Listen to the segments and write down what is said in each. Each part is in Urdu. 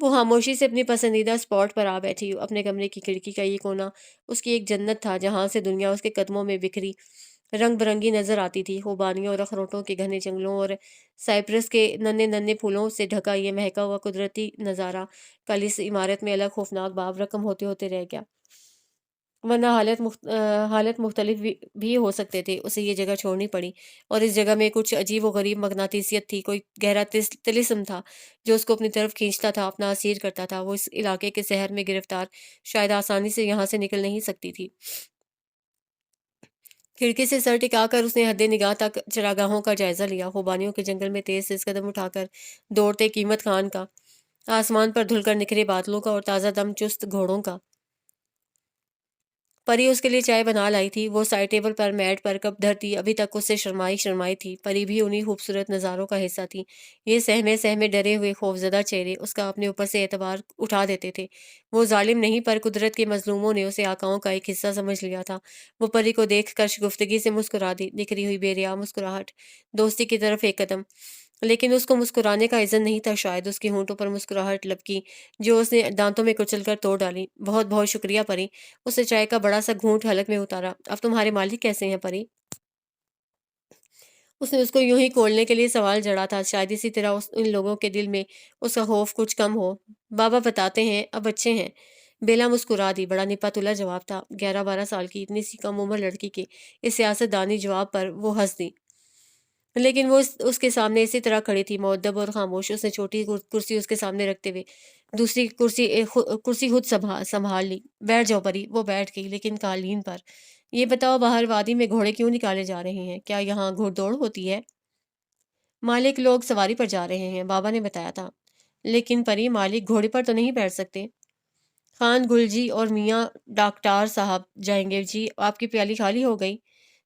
وہ خاموشی سے اپنی پسندیدہ اسپاٹ پر آ بیٹھی۔ اپنے کمرے کی کھڑکی کا یہ کونا اس کی ایک جنت تھا، جہاں سے دنیا اس کے قدموں میں بکھری رنگ برنگی نظر آتی تھی۔ خوبانیوں اور اخروٹوں کے گھنے جنگلوں اور سائپرس کے ننھے ننھے پھولوں سے ڈھکا یہ مہکا ہوا قدرتی نظارہ کل اس عمارت میں الگ خوفناک باب رقم ہوتے ہوتے رہ گیا، ورنہ حالت مختلف بھی ہو سکتے تھے۔ اسے یہ جگہ چھوڑنی پڑی، اور اس جگہ میں کچھ عجیب و غریب مغناطیسیت تھی، کوئی گہرا طلسم تھا جو اس کو اپنی طرف کھینچتا تھا، اپنا اسیر کرتا تھا۔ وہ اس علاقے کے سحر میں گرفتار شاید آسانی سے یہاں سے نکل نہیں سکتی تھی۔ کھڑکی سے سر ٹکا کر اس نے حد نگاہ تک چراگاہوں کا جائزہ لیا۔ خوبانیوں کے جنگل میں تیز تیز قدم اٹھا کر دوڑتے قیمت خان کا، آسمان پر دھل کر نکھرے بادلوں کا اور تازہ دم چست گھوڑوں کا۔ پری اس کے لیے چائے بنا لائی تھی۔ وہ سائڈ ٹیبل پر میٹ پر کپ دھرتی ابھی تک اس سے شرمائی تھی۔ پری بھی انہی خوبصورت نظاروں کا حصہ تھی۔ یہ سہمے ڈرے ہوئے خوفزدہ چہرے اس کا اپنے اوپر سے اعتبار اٹھا دیتے تھے۔ وہ ظالم نہیں، پر قدرت کے مظلوموں نے اسے آقاؤں کا ایک حصہ سمجھ لیا تھا۔ وہ پری کو دیکھ کر شگفتگی سے مسکرا دی، نکھری ہوئی بے ریا مسکراہٹ، دوستی کی طرف ایک قدم۔ لیکن اس کو مسکرانے کا اذن نہیں تھا، شاید اس کی ہونٹوں پر مسکراہٹ لپکی جو اس نے دانتوں میں کچل کر توڑ ڈالی۔ بہت بہت شکریہ پری۔ اس نے چائے کا بڑا سا گھونٹ حلق میں اتارا۔ اب تمہارے مالک کیسے ہیں پری؟ اس نے اس کو یوں ہی کھولنے کے لیے سوال جڑا تھا، شاید اسی طرح ان لوگوں کے دل میں اس کا خوف کچھ کم ہو۔ بابا بتاتے ہیں اب اچھے ہیں۔ بیلا مسکرا دی۔ بڑا نپا تلا جواب تھا۔ 11-12 سال کی اتنی سی کم عمر لڑکی کے اس سیاست دانی جواب پر وہ ہنس دی، لیکن وہ اس کے سامنے اسی طرح کھڑی تھی، مؤدب اور خاموش۔ اس نے چھوٹی کرسی اس کے سامنے رکھتے ہوئے دوسری کرسی خود سنبھال لی۔ بیٹھ جاؤ پری۔ وہ بیٹھ گئی، لیکن قالین پر۔ یہ بتاؤ، باہر وادی میں گھوڑے کیوں نکالے جا رہے ہیں؟ کیا یہاں گھوڑ دوڑ ہوتی ہے؟ مالک لوگ سواری پر جا رہے ہیں، بابا نے بتایا تھا۔ لیکن پری، مالک گھوڑے پر تو نہیں بیٹھ سکتے؟ خان گل جی اور میاں ڈاکٹار صاحب جائیں گے جی۔ آپ کی پیالی خالی ہو گئی؟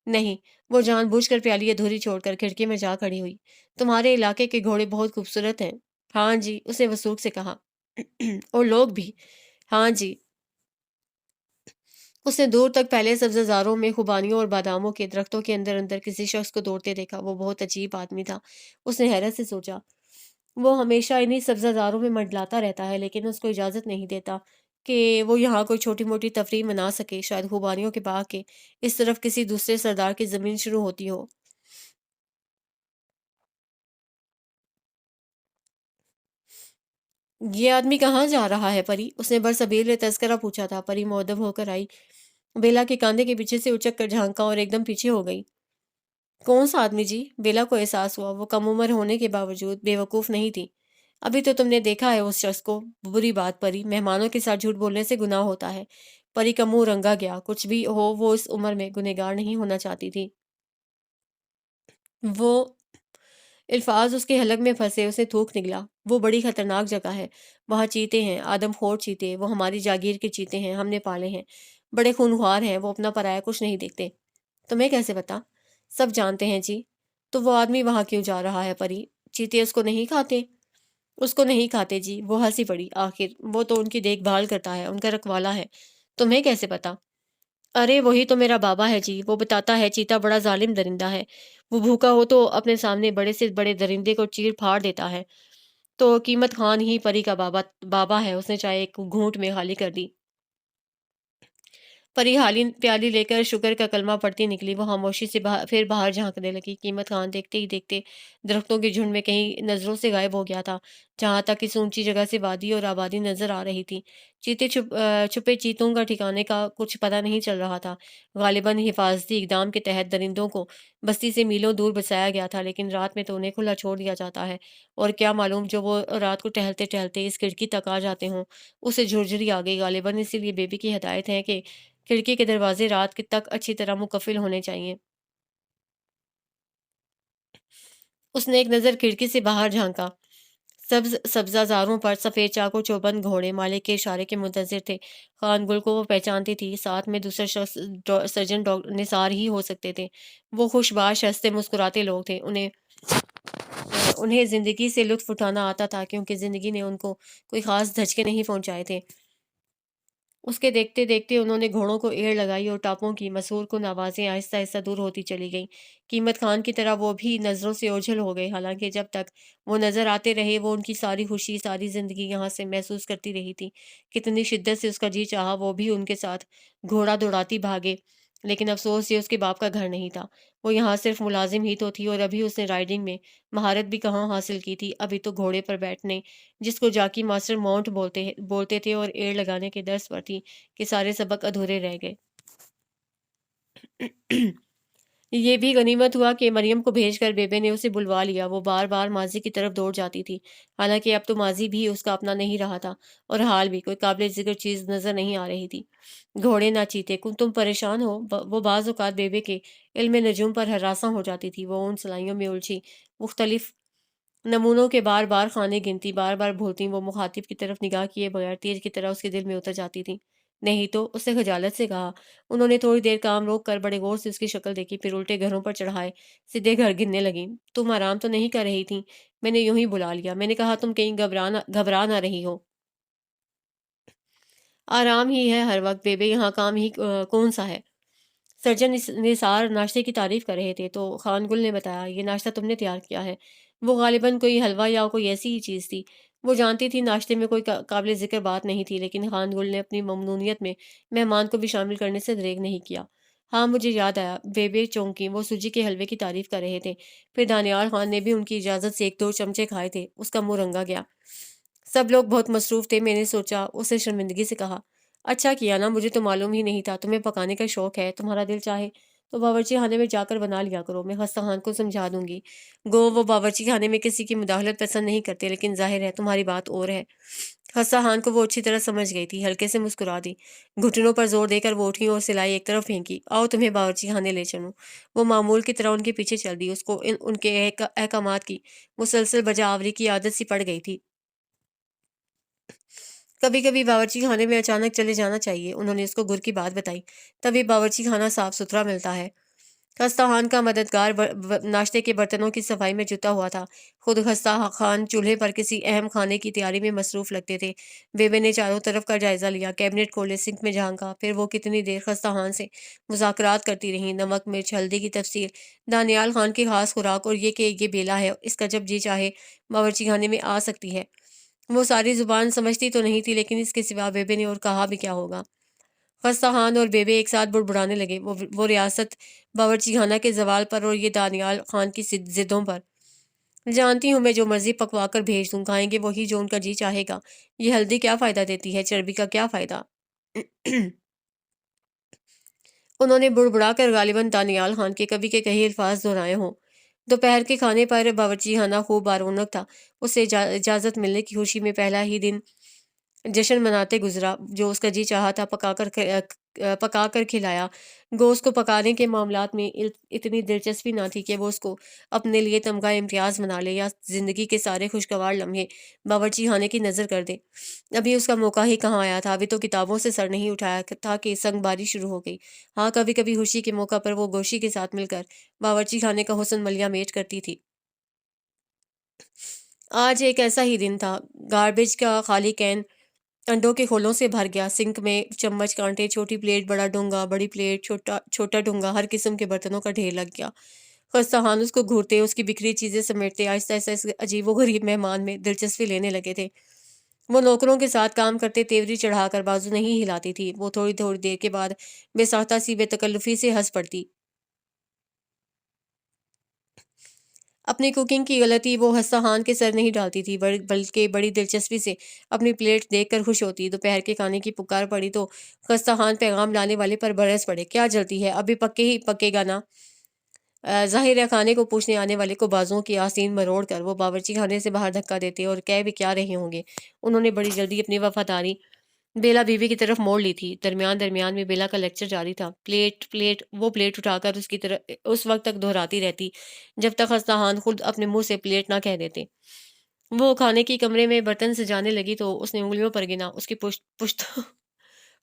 نہیں۔ وہ جان بوجھ کر پیالی ادھوری چھوڑ کر کھڑکی میں جا کھڑی ہوئی۔ تمہارے علاقے کے گھوڑے بہت خوبصورت ہیں۔ ہاں جی، اس نے وثوق سے کہا۔ اور لوگ بھی۔ ہاں جی۔ اس نے دور تک پھیلے سبزہ میں خوبانیوں اور باداموں کے درختوں کے اندر اندر کسی شخص کو دوڑتے دیکھا۔ وہ بہت عجیب آدمی تھا، اس نے حیرت سے سوچا۔ وہ ہمیشہ انہی سبزہ زاروں میں منڈلاتا رہتا ہے، لیکن اس کو اجازت نہیں دیتا کہ وہ یہاں کوئی چھوٹی موٹی تفریح منا سکے۔ شاید خوبانیوں کے باغ کے اس طرف کسی دوسرے سردار کی زمین شروع ہوتی ہو۔ یہ آدمی کہاں جا رہا ہے پری؟ اس نے برصبیل تذکرہ پوچھا تھا۔ پری مؤدب ہو کر آئی، بیلا کے کاندھے کے پیچھے سے اچک کر جھانکا اور ایک دم پیچھے ہو گئی۔ کون سا آدمی جی؟ بیلا کو احساس ہوا وہ کم عمر ہونے کے باوجود بے وقوف نہیں تھی۔ ابھی تو تم نے دیکھا ہے اس شخص کو۔ بری بات پری، مہمانوں کے ساتھ جھوٹ بولنے سے گناہ ہوتا ہے۔ پری کا منہ رنگا گیا۔ کچھ بھی ہو، وہ اس عمر میں گنہگار نہیں ہونا چاہتی تھی۔ وہ الفاظ اس کے حلق میں پھنسے، اسے تھوک نکلا۔ وہ بڑی خطرناک جگہ ہے، وہاں چیتے ہیں، آدم خور چیتے۔ وہ ہماری جاگیر کے چیتے ہیں، ہم نے پالے ہیں، بڑے خونخوار ہیں۔ وہ اپنا پرایا کچھ نہیں دیکھتے۔ تمہیں کیسے پتا؟ سب جانتے ہیں جی۔ تو وہ آدمی وہاں کیوں جا رہا ہے پری؟ چیتے اس کو نہیں کھاتے؟ اس کو نہیں کھاتے جی۔ وہ ہنسی پڑی۔ آخر وہ تو ان کی دیکھ بھال کرتا ہے، ان کا رکھوالا ہے۔ تمہیں کیسے پتا؟ ارے وہی تو میرا بابا ہے جی، وہ بتاتا ہے چیتا بڑا ظالم درندہ ہے۔ وہ بھوکا ہو تو اپنے سامنے بڑے سے بڑے درندے کو چیر پھاڑ دیتا ہے۔ تو قیمت خان ہی پری کا بابا ہے۔ اس نے چائے ایک گھونٹ میں خالی کر دی۔ پری حالی پیالی لے کر شکر کا کلمہ پڑھتی نکلی۔ وہ خاموشی سے پھر باہر جھانکنے لگی۔ قیمت خان دیکھتے ہی دیکھتے درختوں کے جھنڈ میں کہیں نظروں سے غائب ہو گیا تھا، جہاں تک اس اونچی جگہ سے وادی اور آبادی نظر آ رہی تھی۔ چیتے چھپے چیتوں کا ٹھکانے کا کچھ پتہ نہیں چل رہا تھا۔ غالباً حفاظتی اقدام کے تحت درندوں کو بستی سے میلوں دور بسایا گیا تھا، لیکن رات میں تو انہیں کھلا چھوڑ دیا جاتا ہے، اور کیا معلوم جو وہ رات کو ٹہلتے ٹہلتے اس کھڑکی تک آ جاتے ہوں۔ اسے جھرجھری آ گئی۔ غالباً اسی لیے بیبی کی ہدایت ہے کہ کھڑکی کے دروازے رات تک اچھی طرح مقفل ہونے چاہیے۔ اس نے ایک نظر کھڑکی سے باہر جھانکا۔ سبزہ زاروں پر سفید چاق و چوبند گھوڑے مالک کے اشارے کے منتظر تھے۔ خان گل کو وہ پہچانتی تھی، ساتھ میں دوسرے شخص سرجن نثار ہی ہو سکتے تھے۔ وہ خوش باش ہنستے مسکراتے لوگ تھے۔ انہیں زندگی سے لطف اٹھانا آتا تھا، کیونکہ زندگی نے ان کو کوئی خاص دھچکے نہیں پہنچائے تھے۔ اس کے دیکھتے دیکھتے انہوں نے گھوڑوں کو ایڑ لگائی اور ٹاپوں کی مسحور کن آوازیں آہستہ آہستہ دور ہوتی چلی گئیں۔ قیمت خان کی طرح وہ بھی نظروں سے اوجھل ہو گئے، حالانکہ جب تک وہ نظر آتے رہے وہ ان کی ساری خوشی، ساری زندگی یہاں سے محسوس کرتی رہی تھی۔ کتنی شدت سے اس کا جی چاہا وہ بھی ان کے ساتھ گھوڑا دوڑاتی بھاگے، لیکن افسوس یہ اس کے باپ کا گھر نہیں تھا۔ وہ یہاں صرف ملازم ہی تو تھی، اور ابھی اس نے رائڈنگ میں مہارت بھی کہاں حاصل کی تھی۔ ابھی تو گھوڑے پر بیٹھنے، جس کو جاکی ماسٹر ماؤنٹ بولتے تھے، اور ایڑ لگانے کے درس پر تھی کہ سارے سبق ادھورے رہ گئے۔ یہ بھی غنیمت ہوا کہ مریم کو بھیج کر بیبے نے اسے بلوا لیا۔ وہ بار بار ماضی کی طرف دوڑ جاتی تھی، حالانکہ اب تو ماضی بھی اس کا اپنا نہیں رہا تھا، اور حال بھی کوئی قابل ذکر چیز نظر نہیں آ رہی تھی۔ گھوڑے نہ چیتے، تم پریشان ہو؟ وہ بعض اوقات بیبے کے علم نجوم پر ہراساں ہو جاتی تھی۔ وہ ان سلائیوں میں الجھی مختلف نمونوں کے بار بار خانے گنتی، بار بار بھولتی، وہ مخاطب کی طرف نگاہ کیے بغیر تیر کی طرح اس کے دل میں اتر جاتی تھی۔ نہیں تو، اس نے خجالت سے کہا۔ انہوں نے تھوڑی دیر کام روک کر بڑے غور سے اس کی شکل دیکھی، پھر الٹے گھروں پر چڑھائے سیدھے گھر گننے لگیں۔ تم آرام تو نہیں کر رہی تھیں؟ میں نے یوں ہی بلا لیا۔ میں نے کہا تم کہیں گھبرا نہ رہی ہو؟ آرام ہی ہے ہر وقت بیبے، یہاں کام ہی کون سا ہے؟ سرجن نثار ناشتے کی تعریف کر رہے تھے تو خان گل نے بتایا، یہ ناشتہ تم نے تیار کیا ہے۔ وہ غالباً کوئی حلوہ یا کوئی ایسی ہی چیز تھی۔ وہ جانتی تھی ناشتے میں کوئی قابل ذکر بات نہیں تھی، لیکن خان گل نے اپنی ممنونیت میں مہمان کو بھی شامل کرنے سے دریغ نہیں کیا۔ ہاں، مجھے یاد آیا، بیبے چونکی وہ سوجی کے حلوے کی تعریف کر رہے تھے۔ پھر دانیال خان نے بھی ان کی اجازت سے ایک دو چمچے کھائے تھے۔ اس کا منہ رنگا گیا۔ سب لوگ بہت مصروف تھے، میں نے سوچا، اس نے شرمندگی سے کہا۔ اچھا کیا نا، مجھے تو معلوم ہی نہیں تھا تمہیں پکانے کا شوق ہے۔ تمہارا دل چاہے تو باورچی خانے میں جا کر بنا لیا کرو، میں خستہ خان کو سمجھا دوں گی۔ گو وہ باورچی خانے میں کسی کی مداخلت پسند نہیں کرتے، لیکن ظاہر ہے تمہاری بات اور ہے۔ خستہ خان کو وہ اچھی طرح سمجھ گئی تھی، ہلکے سے مسکرا دی۔ گھٹنوں پر زور دے کر وہ اٹھی اور سلائی ایک طرف پھینکی۔ آؤ تمہیں باورچی خانے لے چلوں۔ وہ معمول کی طرح ان کے پیچھے چل دی۔ اس کو ان کے احکامات کی مسلسل بجا آوری کی عادت سی پڑ گئی تھی۔ کبھی کبھی باورچی خانے میں اچانک چلے جانا چاہیے، انہوں نے اس کو گر کی بات بتائی، تبھی باورچی خانہ صاف ستھرا ملتا ہے۔ خستہ خان کا مددگار ناشتے کے برتنوں کی صفائی میں جتا ہوا تھا۔ خود خستہ خان چولہے پر کسی اہم کھانے کی تیاری میں مصروف لگتے تھے۔ بیبے نے چاروں طرف کا جائزہ لیا، کیبنٹ کھولے، سنک میں جھانکا، پھر وہ کتنی دیر خستہ خان سے مذاکرات کرتی رہیں، نمک، مرچ، ہلدی کی تفصیل، دانیال خان کی خاص خوراک، اور یہ کہ یہ بیلا ہے، اس کا جب جی چاہے باورچی خانے میں آ سکتی ہے۔ وہ ساری زبان سمجھتی تو نہیں تھی، لیکن اس کے سوا بیبے نے اور کہا بھی کیا ہوگا۔ خستہ خان اور بیبے ایک ساتھ بڑبڑانے لگے، وہ ریاست باورچی خانہ کے زوال پر اور یہ دانیال خان کی ضدوں پر۔ جانتی ہوں، میں جو مرضی پکوا کر بھیج دوں، کھائیں گے وہی جو ان کا جی چاہے گا۔ یہ ہلدی کیا فائدہ دیتی ہے، چربی کا کیا فائدہ؟ انہوں نے بڑبڑا کر غالباً دانیال خان کے کبھی کے کئی الفاظ دہرائے ہوں۔ دوپہر کے کھانے پر باورچی خانہ خوب بارونق تھا۔ اسے اجازت ملنے کی خوشی میں پہلا ہی دن جشن مناتے گزرا۔ جو اس کا جی چاہا تھا پکا کر کھلایا۔ گوشت کو پکانے کے معاملات میں اتنی دلچسپی نہ تھی کہ وہ اس کو اپنے لیے تمغہ امتیاز بنا لے، یا زندگی کے سارے خوشگوار لمحے باورچی خانے کی نظر کر دے۔ ابھی اس کا موقع ہی کہاں آیا تھا، ابھی تو کتابوں سے سر نہیں اٹھایا تھا کہ سنگ باری شروع ہو گئی۔ ہاں، کبھی کبھی خوشی کے موقع پر وہ گوشی کے ساتھ مل کر باورچی خانے کا حسن ملیہ میٹ کرتی تھی۔ آج ایک ایسا ہی دن تھا۔ گاربیج کا خالی کین انڈوں کے کھولوں سے بھر گیا، سنک میں چمچ، کانٹے، چھوٹی پلیٹ، بڑا ڈونگا، بڑی پلیٹ، چھوٹا ڈونگا، ہر قسم کے برتنوں کا ڈھیر لگ گیا۔ خستہ خان اس کو گھورتے، اس کی بکھری چیزیں سمیٹتے، آہستہ آہستہ اس عجیب و غریب مہمان میں دلچسپی لینے لگے تھے۔ وہ نوکروں کے ساتھ کام کرتے تیوری چڑھا کر بازو نہیں ہلاتی تھی۔ وہ تھوڑی تھوڑی دیر کے بعد بے ساختہ سی بے تکلفی سے ہنس پڑتی۔ اپنی کوکنگ کی غلطی وہ خستہ خان کے سر نہیں ڈالتی تھی، بلکہ بڑی دلچسپی سے اپنی پلیٹ دیکھ کر خوش ہوتی۔ دوپہر کے کھانے کی پکار پڑی تو خستہ خان پیغام لانے والے پر برس پڑے۔ کیا جلتی ہے، ابھی پکے گا نا؟ ظاہر ہے کھانے کو پوچھنے آنے والے کو بازوؤں کی آستین مروڑ کر وہ باورچی خانے سے باہر دھکا دیتے، اور کہہ بھی کیا رہے ہوں گے۔ انہوں نے بڑی جلدی اپنی وفاداری بیلا بیوی کی طرف موڑ لی تھی۔ درمیان میں بیلا کا لیکچر جاری تھا۔ وہ پلیٹ اٹھا کر اس کی طرف اس وقت تک دہراتی رہتی جب تک خستہ خان خود اپنے منہ سے پلیٹ نہ کہہ دیتے۔ وہ کھانے کی کمرے میں برتن سجانے لگی تو اس نے انگلیوں پر گنا۔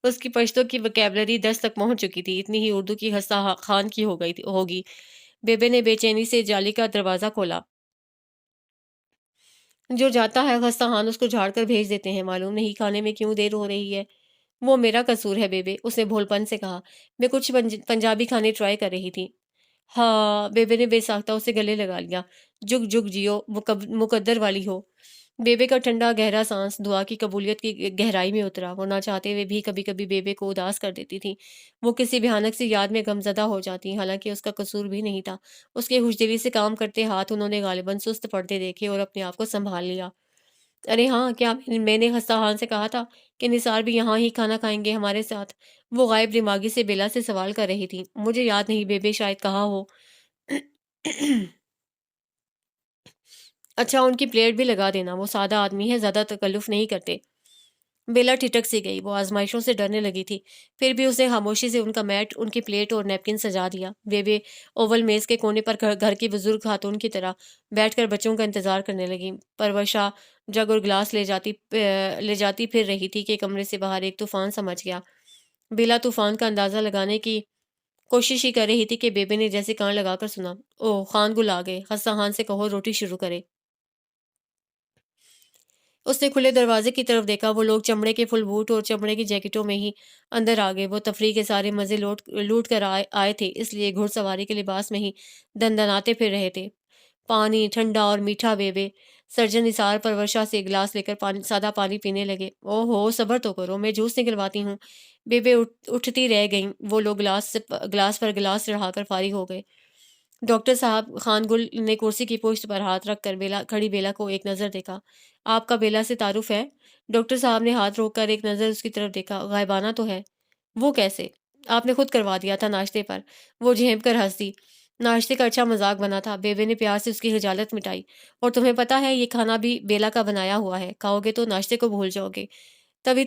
اس کی پشتوں کی وکیبلری 10 تک پہنچ چکی تھی، اتنی ہی اردو کی خستہ خان کی ہوگی۔ بیبے نے بے چینی سے جالی کا دروازہ کھولا۔ جو جاتا ہے خستہ خان اس کو جھاڑ کر بھیج دیتے ہیں، معلوم نہیں کھانے میں کیوں دیر ہو رہی ہے۔ وہ میرا قصور ہے بیبے، اس نے بھولپن سے کہا۔ میں کچھ پنجابی کھانے ٹرائی کر رہی تھی۔ ہاں، بیبے نے بے ساختہ اسے گلے لگا لیا۔ جگ جگ جیو، مقدر والی ہو۔ بیبے کا ٹھنڈا گہرا سانس دعا کی قبولیت کی گہرائی میں اترا۔ وہ نہ چاہتے ہوئے بھی کبھی کبھی بیبے کو اداس کر دیتی تھی۔ وہ کسی بھیانک سی یاد میں غمزدہ ہو جاتی، حالانکہ اس کا قصور بھی نہیں تھا۔ اس کے ہوشدلی سے کام کرتے ہاتھ انہوں نے غالباً سست پڑتے دیکھے اور اپنے آپ کو سنبھال لیا۔ ارے ہاں، کیا میں نے خان سے کہا تھا کہ نثار بھی یہاں ہی کھانا کھائیں گے ہمارے ساتھ؟ وہ غائب دماغی سے بیلا سے سوال کر رہی تھی۔ مجھے یاد نہیں بیبے، شاید کہا ہو۔ اچھا، ان کی پلیٹ بھی لگا دینا، وہ سادہ آدمی ہے، زیادہ تکلف نہیں کرتے۔ بیلا ٹھٹک سی گئی، وہ آزمائشوں سے ڈرنے لگی تھی، پھر بھی اس نے خاموشی سے ان کا میٹ، ان کی پلیٹ اور نیپکن سجا دیا۔ بیبے اوول میز کے کونے پر گھر کی بزرگ خاتون کی طرح بیٹھ کر بچوں کا انتظار کرنے لگی۔ پرورشا جگ اور گلاس لے جاتی پھر رہی تھی کہ کمرے سے باہر ایک طوفان سمجھ گیا۔ بیلا طوفان کا اندازہ لگانے کی کوشش ہی کر رہی تھی کہ بیبے نے جیسے کان لگا کر سنا۔ اوہ، خان گل آ گئے، حسن خان سے کہو روٹی شروع کرے۔ اس نے کھلے دروازے کی طرف دیکھا۔ وہ لوگ چمڑے کے فل بوٹ اور چمڑے کی جیکٹوں میں ہی اندر آ گئے۔ وہ تفریح کے سارے مزے لوٹ کر آئے تھے، اس لیے گھڑ سواری کے لباس میں ہی دندناتے پھر رہے تھے۔ پانی ٹھنڈا اور میٹھا بیبے۔ سرجن نثار پرورشا سے گلاس لے کر سادہ پانی پینے لگے۔ او ہو، صبر تو کرو، میں جوس نکلواتی ہوں۔ بیبے اٹھتی رہ گئیں۔ وہ لوگ گلاس پر گلاس چڑھا کر فارغ ہو گئے۔ ڈاکٹر صاحب، خان گل نے کرسی کی پشت پر ہاتھ رکھ کر کھڑی بیلا کو ایک نظر دیکھا۔ آپ کا بیلا سے تعارف ہے؟ ڈاکٹر صاحب نے ہاتھ روک کر ایک نظر اس کی طرف دیکھا۔ غائبانہ تو ہے۔ وہ کیسے؟ آپ نے خود کروا دیا تھا ناشتے پر۔ وہ جھینپ کر ہنس دی۔ ناشتے کا اچھا مذاق بنا تھا۔ بیبے نے پیار سے اس کی خجالت مٹائی۔ اور تمہیں پتا ہے یہ کھانا بھی بیلا کا بنایا ہوا ہے، کھاؤ گے تو ناشتے کو بھول جاؤ گے۔ تب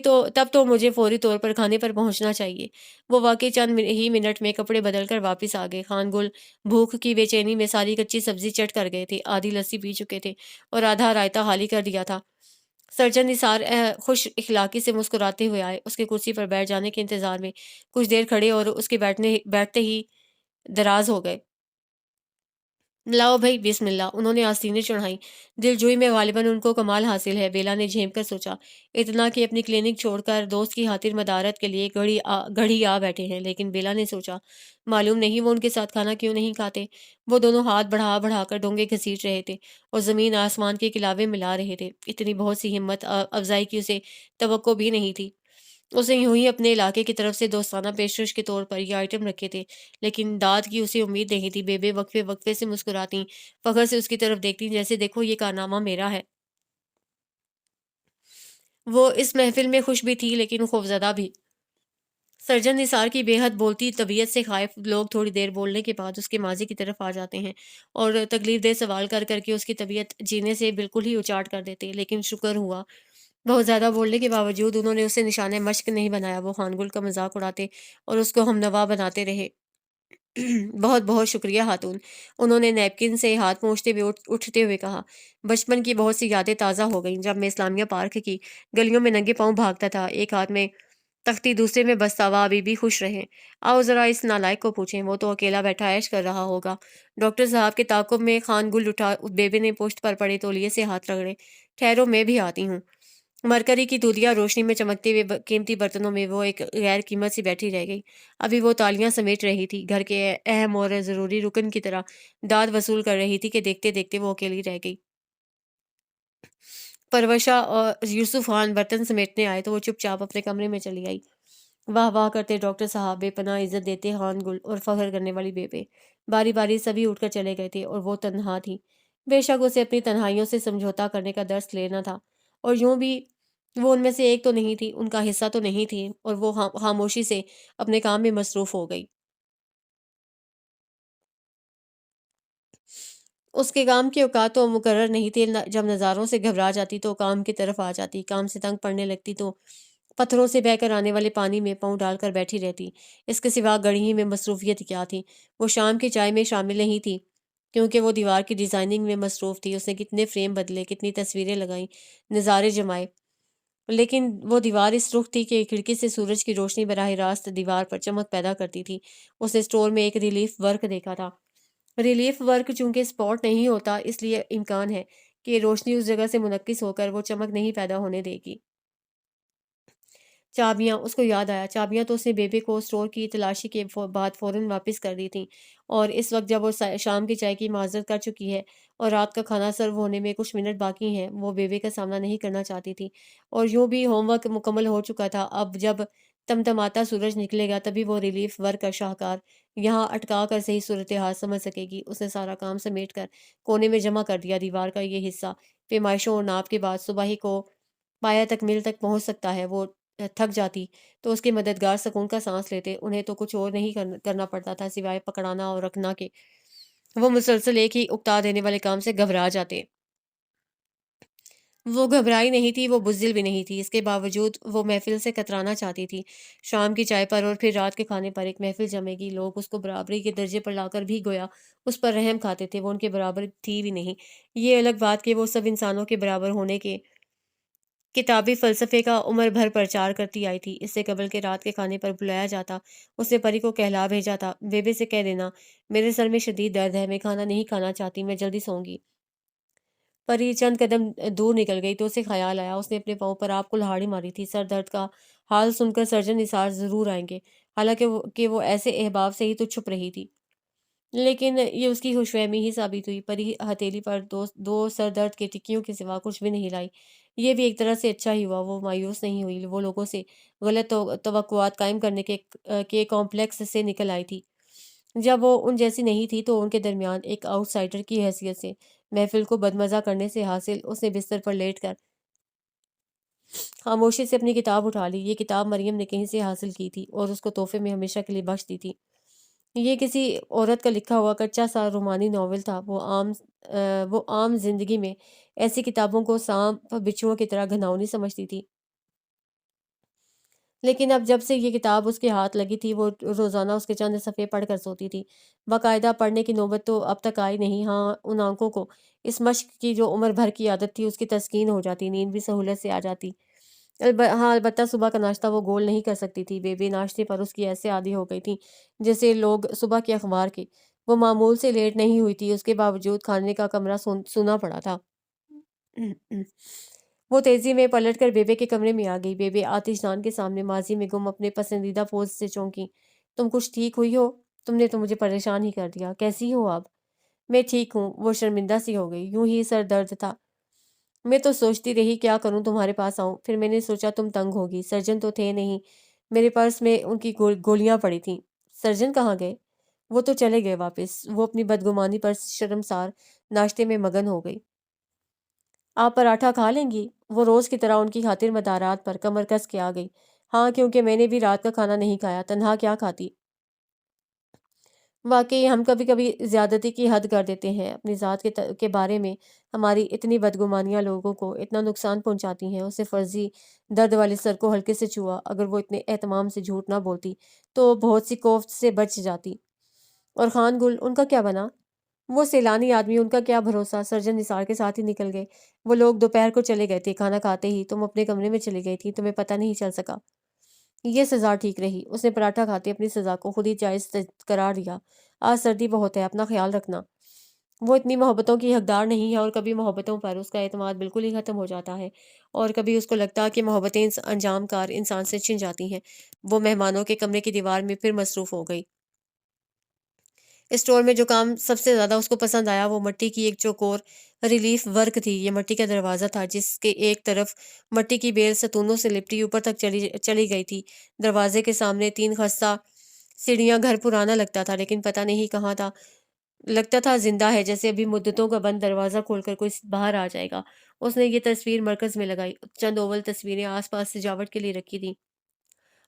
تو مجھے فوری طور پر کھانے پر پہنچنا چاہیے۔ وہ واقعی چند ہی منٹ میں کپڑے بدل کر واپس آ گئے۔ خان گل بھوک کی بے چینی میں ساری کچی سبزی چٹ کر گئے تھے، آدھی لسی پی چکے تھے اور آدھا رائتا خالی کر دیا تھا۔ سرجن نثار خوش اخلاقی سے مسکراتے ہوئے آئے، اس کے کرسی پر بیٹھ جانے کے انتظار میں کچھ دیر کھڑے اور اس کے بیٹھتے ہی دراز ہو گئے۔ لاؤ بھائی، بسم اللہ، انہوں نے آستینیں چڑھائیں۔ دل جوئی میں غالباً ان کو کمال حاصل ہے، بیلا نے جھینپ کر سوچا۔ اتنا کہ اپنی کلینک چھوڑ کر دوست کی خاطر مدارت کے لیے گھڑی آ بیٹھے ہیں، لیکن بیلا نے سوچا معلوم نہیں وہ ان کے ساتھ کھانا کیوں نہیں کھاتے۔ وہ دونوں ہاتھ بڑھا بڑھا کر ڈونگے گھسیٹ رہے تھے اور زمین آسمان کے کلاوے ملا رہے تھے۔ اتنی بہت سی ہمت افزائی کی اسے توقع بھی نہیں تھی۔ اس نے یوں ہی اپنے علاقے کی طرف سے دوستانہ پیشکش کے طور پر یہ آئٹم رکھے تھے، لیکن داد کی اسے امید نہیں تھی۔ بیبے وقفے وقفے سے مسکراتی، فخر سے اس کی طرف دیکھتی جیسے دیکھو یہ کارنامہ میرا ہے۔ وہ اس محفل میں خوش بھی تھی لیکن خوفزدہ بھی۔ سرجن نثار کی بے حد بولتی طبیعت سے خائف لوگ تھوڑی دیر بولنے کے بعد اس کے ماضی کی طرف آ جاتے ہیں اور تکلیف دہ سوال کر کر کے اس کی طبیعت جینے سے بالکل ہی اچاٹ کر دیتے، لیکن شکر ہوا بہت زیادہ بولنے کے باوجود انہوں نے اسے نشانہ مشق نہیں بنایا۔ وہ خان گل کا مذاق اڑاتے اور اس کو ہمنوا بناتے رہے۔ بہت بہت شکریہ خاتون، انہوں نے نیپکن سے ہاتھ پہنچتے ہوئے اٹھتے ہوئے کہا۔ بچپن کی بہت سی یادیں تازہ ہو گئیں، جب میں اسلامیہ پارک کی گلیوں میں ننگے پاؤں بھاگتا تھا، ایک ہاتھ میں تختی دوسرے میں بستاوا۔ ابھی بھی خوش رہیں؟ آؤ ذرا اس نالائق کو پوچھیں، وہ تو اکیلا بیٹھا عیش کر رہا ہوگا۔ ڈاکٹر صاحب کے تعاقب میں خان گل اٹھا۔ بیبے نے پشت پر پڑے تولیے سے ہاتھ رگڑے۔ ٹھہرو، میں بھی آتی ہوں۔ مرکری کی دودھیا روشنی میں چمکتے ہوئے قیمتی برتنوں میں وہ ایک غیر قیمت سی بیٹھی رہ گئی۔ ابھی وہ تالیاں سمیٹ رہی تھی، گھر کے اہم اور ضروری رکن کی طرح داد وصول کر رہی تھی کہ دیکھتے دیکھتے وہ اکیلی رہ گئی۔ پروشا اور یوسف خان برتن سمیٹنے آئے تو وہ چپ چاپ اپنے کمرے میں چلی آئی۔ واہ واہ کرتے ڈاکٹر صاحب، بے پناہ عزت دیتے خان گل اور فخر کرنے والی بیبے۔ باری باری سبھی اٹھ کر چلے گئے تھے اور وہ تنہا تھی۔ بے شک اسے اپنی تنہائیوں سے سمجھوتا کرنے کا درس لینا تھا، اور یوں بھی وہ ان میں سے ایک تو نہیں تھی، ان کا حصہ تو نہیں تھی، اور وہ خاموشی سے اپنے کام میں مصروف ہو گئی۔ اس کے کام کے اوقات تو مقرر نہیں تھے، جب نظاروں سے گھبرا جاتی تو کام کی طرف آ جاتی، کام سے تنگ پڑنے لگتی تو پتھروں سے بہہ کر آنے والے پانی میں پاؤں ڈال کر بیٹھی رہتی۔ اس کے سوا گڑھی ہی میں مصروفیت کیا تھی؟ وہ شام کی چائے میں شامل نہیں تھی کیونکہ وہ دیوار کی ڈیزائننگ میں مصروف تھی۔ اس نے کتنے فریم بدلے، کتنی تصویریں لگائیں، نظارے جمائے، لیکن وہ دیوار اس رخ تھی کہ کھڑکی سے سورج کی روشنی براہ راست دیوار پر چمک پیدا کرتی تھی۔ اس نے اسٹور میں ایک ریلیف ورک دیکھا تھا۔ ریلیف ورک چونکہ اسپاٹ نہیں ہوتا، اس لیے امکان ہے کہ روشنی اس جگہ سے منعکس ہو کر وہ چمک نہیں پیدا ہونے دے گی۔ چابیاں اس کو یاد آیا، چابیاں تو اس نے بیبے کو اسٹور کی تلاشی کے بعد فوراً واپس کر دی تھیں، اور اس وقت جب وہ شام کی چائے کی معذرت کر چکی ہے اور رات کا کھانا سرو ہونے میں کچھ منٹ باقی ہیں، وہ بیبے کا سامنا نہیں کرنا چاہتی تھی، اور یوں بھی ہوم ورک مکمل ہو چکا تھا۔ اب جب تمتماتا سورج نکلے گا تبھی وہ ریلیف ورک کا شاہکار یہاں اٹکا کر صحیح صورتحال سمجھ سکے گی۔ اس نے سارا کام سمیٹ کر کونے میں جمع کر دیا، دیوار کا یہ حصہ پیمائشوں اور ناپ کے بعد صبح ہی کو پایا تکمیل تک پہنچ سکتا ہے۔ وہ تھک جاتی تو اس کے مددگار سکون کا سانس لیتے، انہیں تو کچھ اور نہیں کرنا پڑتا تھا سوائے پکڑانا اور رکھنا کے۔ وہ مسلسل ایک ہی اکتا دینے والے کام سے گھبرا جاتے۔ وہ گھبرائی نہیں تھی، وہ بزدل بھی نہیں تھی، اس کے باوجود وہ محفل سے کترانا چاہتی تھی۔ شام کی چائے پر اور پھر رات کے کھانے پر ایک محفل جمے گی، لوگ اس کو برابری کے درجے پر لا کر بھی گویا اس پر رحم کھاتے تھے۔ وہ ان کے برابر تھی بھی نہیں، یہ الگ بات کہ وہ سب انسانوں کے برابر ہونے کے کتابی فلسفے کا عمر بھر پرچار کرتی آئی تھی۔ اس سے قبل کے رات کے کھانے پر بلایا جاتا، اس نے پری کو کہلا بھیجا تھا، بیبے سے کہہ دینا میرے سر میں شدید درد ہے، میں کھانا نہیں کھانا چاہتی، میں جلدی سوں گی۔ پری چند قدم دور نکل گئی تو اسے خیال آیا، اس نے اپنے پاؤں پر آپ کو لہاڑی ماری تھی۔ سر درد کا حال سن کر سرجن نثار ضرور آئیں گے، حالانکہ وہ ایسے احباب سے ہی تو چھپ رہی تھی، لیکن یہ اس کی خوش فہمی ہی ثابت ہوئی۔ پری ہتھیلی پر دو سر درد کے ٹکیوں کے سوا کچھ بھی نہیں لائی۔ یہ بھی ایک طرح سے اچھا ہی ہوا، وہ مایوس نہیں ہوئی۔ وہ لوگوں سے غلط توقعات قائم کرنے کے کمپلیکس سے نکل آئی تھی۔ جب وہ ان جیسی نہیں تھی تو ان کے درمیان ایک آؤٹ سائڈر کی حیثیت سے محفل کو بدمزہ کرنے سے حاصل، اس نے بستر پر لیٹ کر خاموشی سے اپنی کتاب اٹھا لی۔ یہ کتاب مریم نے کہیں سے حاصل کی تھی اور اس کو تحفے میں ہمیشہ کے لیے بخش دی تھی۔ یہ کسی عورت کا لکھا ہوا کچا سا رومانی ناول تھا۔ وہ عام زندگی میں ایسی کتابوں کو سانپ بچھوؤں کی طرح گھناؤنی سمجھتی تھی، لیکن اب جب سے یہ کتاب اس کے ہاتھ لگی تھی وہ روزانہ اس کے چند صفحے پڑھ کر سوتی تھی۔ باقاعدہ پڑھنے کی نوبت تو اب تک آئی نہیں۔ ہاں، ان آنکھوں کو اس مشق کی جو عمر بھر کی عادت تھی اس کی تسکین ہو جاتی، نیند بھی سہولت سے آ جاتی۔ ہاں، البتہ صبح کا ناشتہ وہ گول نہیں کر سکتی تھی۔ بیبی ناشتے پر اس کی ایسے عادی ہو گئی تھی جیسے لوگ صبح کے اخبار کے۔ وہ معمول سے لیٹ نہیں ہوئی تھی، اس کے باوجود کھانے کا کمرہ سونا پڑا تھا۔ وہ تیزی میں پلٹ کر بیبے کے کمرے میں آ گئی۔ بیبے آتش دان کے سامنے ماضی میں گم اپنے پسندیدہ پوز سے چونکی۔ تم کچھ ٹھیک ہوئی ہو؟ تم نے تو مجھے پریشان ہی کر دیا۔ کیسی ہو آپ؟ میں ٹھیک ہوں۔ وہ شرمندہ سی ہو گئی۔ یوں ہی سر درد تھا۔ میں تو سوچتی رہی کیا کروں تمہارے پاس آؤں، پھر میں نے سوچا تم تنگ ہوگی۔ سرجن تو تھے نہیں، میرے پرس میں ان کی گولیاں پڑی تھیں۔ سرجن کہاں گئے؟ وہ تو چلے گئے واپس۔ وہ اپنی بدگمانی پر شرمسار ناشتے میں مگن ہو گئی۔ آپ پراٹھا کھا لیں گی؟ وہ روز کی طرح ان کی خاطر مدارات پر کمر کس کے آ گئی۔ ہاں، کیونکہ میں نے بھی رات کا کھانا نہیں کھایا، تنہا کیا کھاتی۔ واقعی ہم کبھی کبھی زیادتی کی حد کر دیتے ہیں، اپنی ذات کے بارے میں ہماری اتنی بدگمانیاں لوگوں کو اتنا نقصان پہنچاتی ہیں۔ اسے فرضی درد والے سر کو ہلکے سے چھوا، اگر وہ اتنے اہتمام سے جھوٹ نہ بولتی تو بہت سی کوفت سے بچ جاتی۔ اور خان گل، ان کا کیا بنا؟ وہ سیلانی آدمی، ان کا کیا بھروسہ؟ سرجن نثار کے ساتھ ہی نکل گئے۔ وہ لوگ دوپہر کو چلے گئے تھے، کھانا کھاتے ہی تم اپنے کمرے میں چلی گئی تھی، تمہیں پتہ نہیں چل سکا۔ یہ سزا ٹھیک رہی۔ اس نے پراٹھا کھاتے اپنی سزا کو خود ہی جائز قرار دیا۔ آج سردی بہت ہے، اپنا خیال رکھنا۔ وہ اتنی محبتوں کی حقدار نہیں ہے، اور کبھی محبتوں پر اس کا اعتماد بالکل ہی ختم ہو جاتا ہے، اور کبھی اس کو لگتا کہ محبتیں انجام کار انسان سے چھن جاتی ہیں۔ وہ مہمانوں کے کمرے کی دیوار میں پھر مصروف ہو گئی۔ اسٹور میں جو کام سب سے زیادہ اس کو پسند آیا وہ مٹی کی ایک چوکور ریلیف ورک تھی۔ یہ مٹی کا دروازہ تھا جس کے ایک طرف مٹی کی بیل ستونوں سے لپٹی اوپر تک چلی گئی تھی۔ دروازے کے سامنے 3 خستہ سیڑھیاں، گھر پرانا لگتا تھا لیکن پتہ نہیں کہاں تھا، لگتا تھا زندہ ہے، جیسے ابھی مدتوں کا بند دروازہ کھول کر کوئی باہر آ جائے گا۔ اس نے یہ تصویر مرکز میں لگائی، چند اوول تصویریں آس پاس سجاوٹ کے لیے رکھی تھیں۔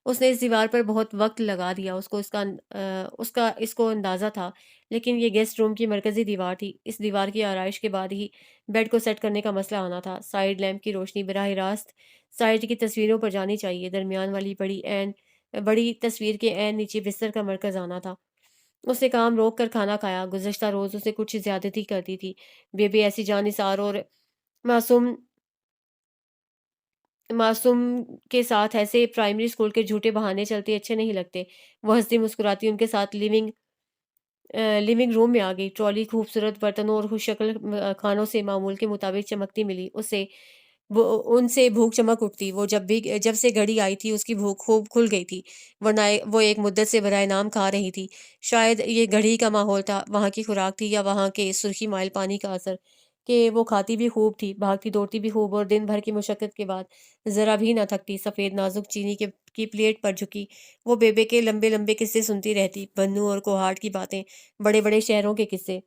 اس نے اس دیوار پر بہت وقت لگا دیا، اس کو اندازہ تھا، لیکن یہ گیسٹ روم کی مرکزی دیوار تھی۔ اس دیوار کی آرائش کے بعد ہی بیڈ کو سیٹ کرنے کا مسئلہ آنا تھا۔ سائیڈ لیمپ کی روشنی براہ راست سائڈ کی تصویروں پر جانی چاہیے۔ درمیان والی بڑی تصویر کے عین نیچے بستر کا مرکز آنا تھا۔ اس نے کام روک کر کھانا کھایا۔ گزشتہ روز اسے کچھ زیادتی کرتی تھی۔ بیبی ایسی جان نثار اور معصوم کے ساتھ ایسے پرائمری اسکول کے جھوٹے بہانے چلتے اچھے نہیں لگتے۔ وہ ہنستی مسکراتی ان کے ساتھ لیونگ روم میں آ گئی۔ ٹرالی خوبصورت برتنوں اور خوش شکل کھانوں سے معمول کے مطابق چمکتی ملی۔ اسے وہ ان سے بھوک چمک اٹھتی، وہ جب سے گھڑی آئی تھی اس کی بھوک خوب کھل گئی تھی، ورنہ وہ ایک مدت سے برائے نام کھا رہی تھی۔ شاید یہ گھڑی کا ماحول تھا، وہاں کی خوراک تھی، یا وہاں کے سرخی مائل پانی کا اثر، کہ وہ کھاتی بھی خوب تھی، بھاگتی دوڑتی بھی خوب، اور دن بھر کی مشقت کے بعد ذرا بھی نہ تھکتی۔ سفید نازک چینی کی پلیٹ پر جھکی وہ بیبے کے لمبے لمبے قصے سنتی رہتی، بنو اور کوہاٹ کی باتیں، بڑے بڑے شہروں کے قصے۔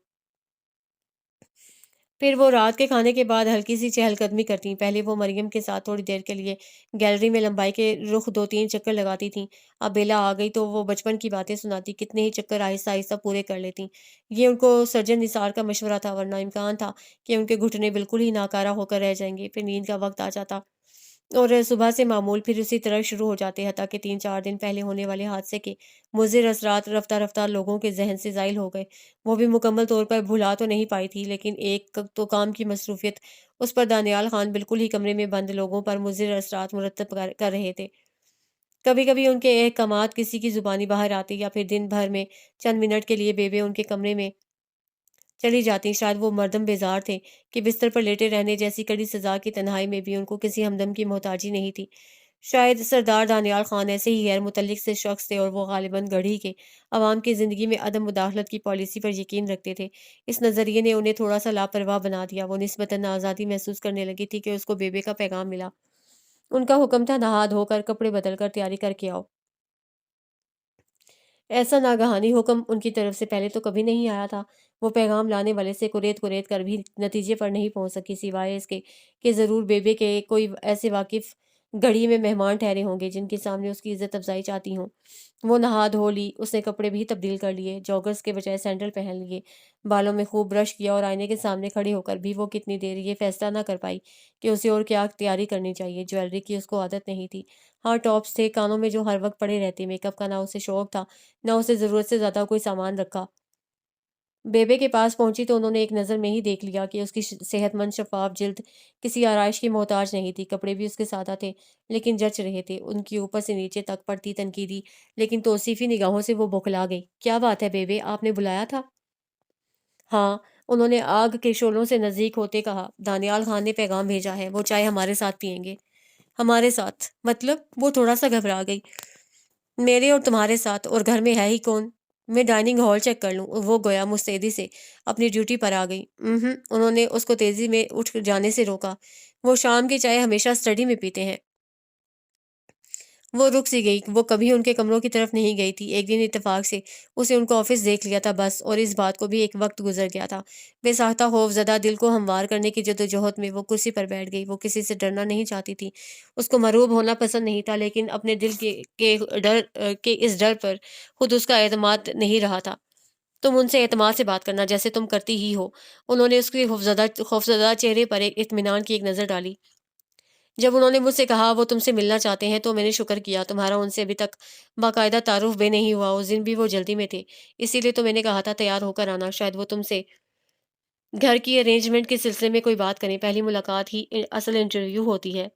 پھر وہ رات کے کھانے کے بعد ہلکی سی چہل قدمی کرتیں۔ پہلے وہ مریم کے ساتھ تھوڑی دیر کے لیے گیلری میں لمبائی کے رخ 2 3 چکر لگاتی تھیں۔ اب بیلا آ گئی تو وہ بچپن کی باتیں سناتی، کتنے ہی چکر آہستہ آہستہ پورے کر لیتیں۔ یہ ان کو سرجن نثار کا مشورہ تھا، ورنہ امکان تھا کہ ان کے گھٹنے بالکل ہی ناکارہ ہو کر رہ جائیں گے۔ پھر نیند کا وقت آ جاتا اور صبح سے معمول پھر اسی طرح شروع ہو جاتے، حتیٰ کہ 3 4 دن پہلے ہونے والے حادثے کے مضر اثرات رفتہ رفتہ لوگوں کے ذہن سے زائل ہو گئے۔ وہ بھی مکمل طور پر بھلا تو نہیں پائی تھی، لیکن ایک تو کام کی مصروفیت، اس پر دانیال خان بالکل ہی کمرے میں بند لوگوں پر مضر اثرات مرتب کر رہے تھے۔ کبھی کبھی ان کے احکامات کسی کی زبانی باہر آتے، یا پھر دن بھر میں چند منٹ کے لیے بیبے ان کے کمرے میں چلی جاتی۔ شاید وہ مردم بیزار تھے کہ بستر پر لیٹے رہنے جیسی کڑی سزا کی تنہائی میں بھی ان کو کسی ہمدم کی محتاجی نہیں تھی۔ شاید سردار دانیال خان ایسے ہی غیر متعلق سے شخص تھے، اور وہ غالباً گڑھی کے عوام کی زندگی میں عدم مداخلت کی پالیسی پر یقین رکھتے تھے۔ اس نظریے نے انہیں تھوڑا سا لاپرواہ بنا دیا۔ وہ نسبتاً آزادی محسوس کرنے لگی تھی کہ اس کو بیبے کا پیغام ملا۔ ان کا حکم تھا، نہا دھو کر کپڑے بدل کر تیاری کر کے آؤ۔ ایسا ناگہانی حکم ان کی طرف سے پہلے تو کبھی نہیں آیا تھا۔ وہ پیغام لانے والے سے کوریت کوریت کر بھی نتیجے پر نہیں پہنچ سکی، سوائے اس کے کہ ضرور بیبے کے کوئی ایسے واقف گھڑی میں مہمان ٹھہرے ہوں گے جن کے سامنے اس کی عزت افزائی چاہتی ہوں۔ وہ نہا دھو لی، اس نے کپڑے بھی تبدیل کر لیے، جوگرز کے بجائے سینڈل پہن لیے، بالوں میں خوب برش کیا، اور آئینے کے سامنے کھڑے ہو کر بھی وہ کتنی دیر یہ فیصلہ نہ کر پائی کہ اسے اور کیا تیاری کرنی چاہیے۔ جویلری کی اس کو عادت نہیں تھی۔ ہاں، ٹاپس تھے کانوں میں جو ہر وقت پڑے رہتے، میک اپ کا نہ اسے شوق تھا نہ اسے ضرورت سے زیادہ کوئی سامان رکھا۔ بیبے کے پاس پہنچی تو انہوں نے ایک نظر میں ہی دیکھ لیا کہ اس کی صحت مند شفاف جلد کسی آرائش کی محتاج نہیں تھی۔ کپڑے بھی اس کے سادہ تھے لیکن جچ رہے تھے، ان کی اوپر سے نیچے تک پڑتی تنقیدی لیکن توصیفی نگاہوں سے وہ بوکھلا گئی۔ کیا بات ہے بیبے، آپ نے بلایا تھا؟ ہاں، انہوں نے آگ کے شعلوں سے نزدیک ہوتے کہا۔ دانیال خان نے پیغام بھیجا ہے، وہ چائے ہمارے ساتھ پیئیں گے۔ ہمارے ساتھ مطلب؟ وہ تھوڑا سا گھبرا گئی۔ میرے اور تمہارے ساتھ، اور گھر میں ہے ہی کون؟ میں ڈائننگ ہال چیک کر لوں؟ وہ گویا مستعدی سے اپنی ڈیوٹی پر آ گئی۔ انہوں نے اس کو تیزی میں اٹھ جانے سے روکا۔ وہ شام کی چائے ہمیشہ اسٹڈی میں پیتے ہیں۔ وہ رک سی گئی، وہ کبھی ان کے کمروں کی طرف نہیں گئی تھی۔ ایک دن اتفاق سے اسے ان کو آفس دیکھ لیا تھا بس، اور اس بات کو بھی ایک وقت گزر گیا تھا۔ بے ساختہ خوف زدہ دل کو ہموار کرنے کی جدوجہد میں وہ کرسی پر بیٹھ گئی۔ وہ کسی سے ڈرنا نہیں چاہتی تھی، اس کو مرعوب ہونا پسند نہیں تھا، لیکن اپنے دل کے اس ڈر پر خود اس کا اعتماد نہیں رہا تھا۔ تم ان سے اعتماد سے بات کرنا جیسے تم کرتی ہی ہو۔ انہوں نے اس کے خوفزدہ چہرے پر ایک اطمینان کی ایک نظر ڈالی۔ جب انہوں نے مجھ سے کہا وہ تم سے ملنا چاہتے ہیں تو میں نے شکر کیا۔ تمہارا ان سے ابھی تک باقاعدہ تعارف بے نہیں ہوا، اس دن بھی وہ جلدی میں تھے، اسی لیے تو میں نے کہا تھا تیار ہو کر آنا۔ شاید وہ تم سے گھر کی ارینجمنٹ کے سلسلے میں کوئی بات کریں، پہلی ملاقات ہی اصل انٹرویو ہوتی ہے۔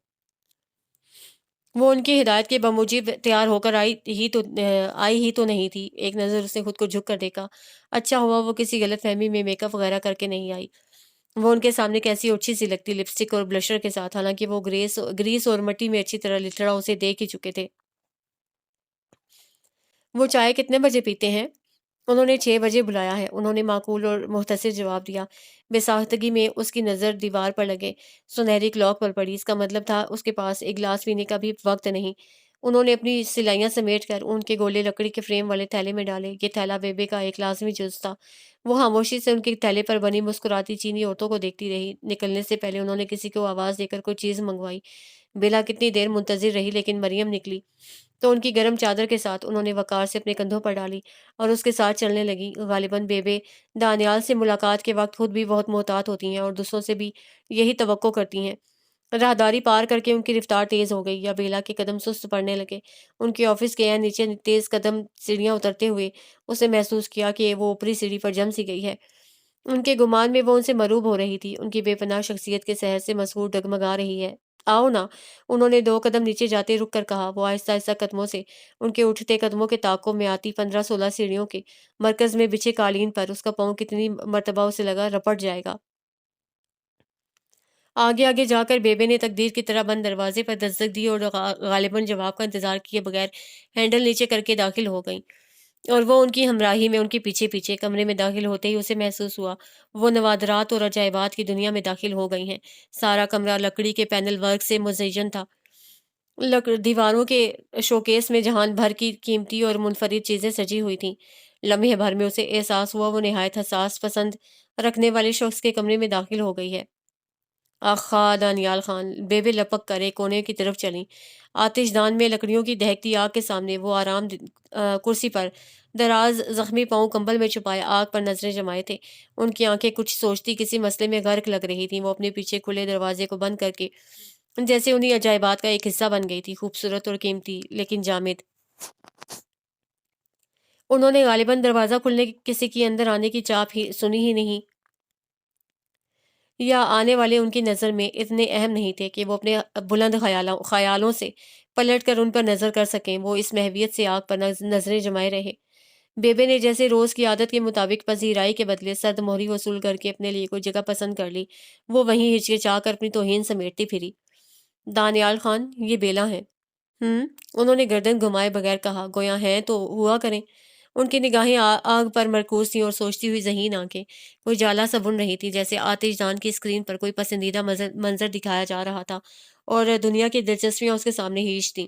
وہ ان کی ہدایت کے بموجب تیار ہو کر آئی ہی تو نہیں تھی۔ ایک نظر اس نے خود کو جھک کر دیکھا۔ اچھا ہوا وہ کسی غلط فہمی میں میک اپ وغیرہ کر کے نہیں آئی۔ وہ ان کے سامنے کیسی اچھی سی لگتی، لپسٹک اور بلشر کے ساتھ، حالانکہ وہ گریس اور مٹی میں اچھی طرح لتڑا اسے دیکھ ہی چکے تھے۔ وہ چائے کتنے بجے پیتے ہیں؟ انہوں نے 6 بجے بلایا ہے، انہوں نے معقول اور مختصر جواب دیا۔ بے ساختگی میں اس کی نظر دیوار پر لگے سنہری کلاک پر پڑی۔ اس کا مطلب تھا اس کے پاس ایک گلاس پینے کا بھی وقت نہیں۔ انہوں نے اپنی سلائیاں سمیٹ کر اون کے گولے لکڑی کے فریم والے تھیلے میں ڈالے۔ یہ تھیلا بیبے کا ایک لازمی جز تھا۔ وہ خاموشی سے ان کے تھیلے پر بنی مسکراتی چینی عورتوں کو دیکھتی رہی۔ نکلنے سے پہلے انہوں نے کسی کو آواز دے کر کوئی چیز منگوائی۔ بیلا کتنی دیر منتظر رہی، لیکن مریم نکلی تو ان کی گرم چادر کے ساتھ انہوں نے وقار سے اپنے کندھوں پر ڈالی اور اس کے ساتھ چلنے لگی۔ غالباً بیبے دانیال سے ملاقات کے وقت خود بھی بہت محتاط ہوتی ہیں اور دوسروں سے بھی یہی توقع کرتی ہیں۔ راہداری پار کر کے ان کی رفتار تیز ہو گئی، یا بیلا کے قدم سست پڑنے لگے۔ ان کے آفس کے نیچے تیز قدم سیڑھیاں اترتے ہوئے اسے محسوس کیا کہ وہ اوپری سیڑھی پر جم سی گئی ہے۔ ان کے گمان میں وہ ان سے مرعوب ہو رہی تھی، ان کی بے پناہ شخصیت کے سحر سے مسحور ڈگمگا رہی ہے۔ آؤ نا، انہوں نے 2 قدم نیچے جاتے رک کر کہا۔ وہ آہستہ آہستہ قدموں سے ان کے اٹھتے قدموں کے تعاقب میں آتی 15 16 سیڑھیوں کے مرکز میں بچھے قالین پر اس کا پاؤں کتنی مرتبہ اسے لگا رپٹ جائے گا۔ آگے آگے جا کر بیبے نے تقدیر کی طرح بند دروازے پر دستک دی اور غالباً جواب کا انتظار کیے بغیر ہینڈل نیچے کر کے داخل ہو گئیں، اور وہ ان کی ہمراہی میں ان کے پیچھے پیچھے۔ کمرے میں داخل ہوتے ہی اسے محسوس ہوا وہ نوادرات اور عجائبات کی دنیا میں داخل ہو گئی ہیں۔ سارا کمرہ لکڑی کے پینل ورک سے مزین تھا۔ دیواروں کے شوکیس میں جہان بھر کی قیمتی اور منفرد چیزیں سجی ہوئی تھیں۔ لمحے بھر میں اسے احساس ہوا وہ نہایت حساس پسند رکھنے والے شخص کے کمرے میں داخل ہو گئی ہے۔ آخا دانیال خان! بیبے لپک کر ایک کونے کی طرف چلیں۔ آتش دان میں لکڑیوں کی دہکتی آگ کے سامنے وہ کرسی پر دراز زخمی پاؤں کمبل میں چھپائے آگ پر نظریں جمائے تھے۔ ان کی آنکھیں کچھ سوچتی کسی مسئلے میں غرق لگ رہی تھیں۔ وہ اپنے پیچھے کھلے دروازے کو بند کر کے جیسے انہی عجائبات کا ایک حصہ بن گئی تھی، خوبصورت اور قیمتی لیکن جامد۔ انہوں نے غالباً دروازہ کھلنے کی کسی کی اندر آنے کی چاپ ہی سنی ہی نہیں، یا آنے والے ان کی نظر میں اتنے اہم نہیں تھے کہ وہ اپنے بلند خیالوں سے پلٹ کر ان پر نظر کر سکیں۔ وہ اس محویت سے آگ پر نظریں جمائے رہے۔ بیبے نے جیسے روز کی عادت کے مطابق پذیرائی کے بدلے سرد مہری وصول کر کے اپنے لیے کوئی جگہ پسند کر لی۔ وہ وہیں ہچکچا کر اپنی توہین سمیٹتی پھری۔ دانیال خان، یہ بیلا ہیں۔ انہوں نے گردن گھمائے بغیر کہا، گویا ہیں تو ہوا کریں۔ ان کی نگاہیں آگ پر مرکوز تھیں اور سوچتی ہوئی ذہین آنکھیں کوئی جالا سا بن رہی تھی، جیسے آتش دان کی اسکرین پر کوئی پسندیدہ منظر دکھایا جا رہا تھا اور دنیا کی دلچسپیاں اس کے سامنے ہیج تھیں۔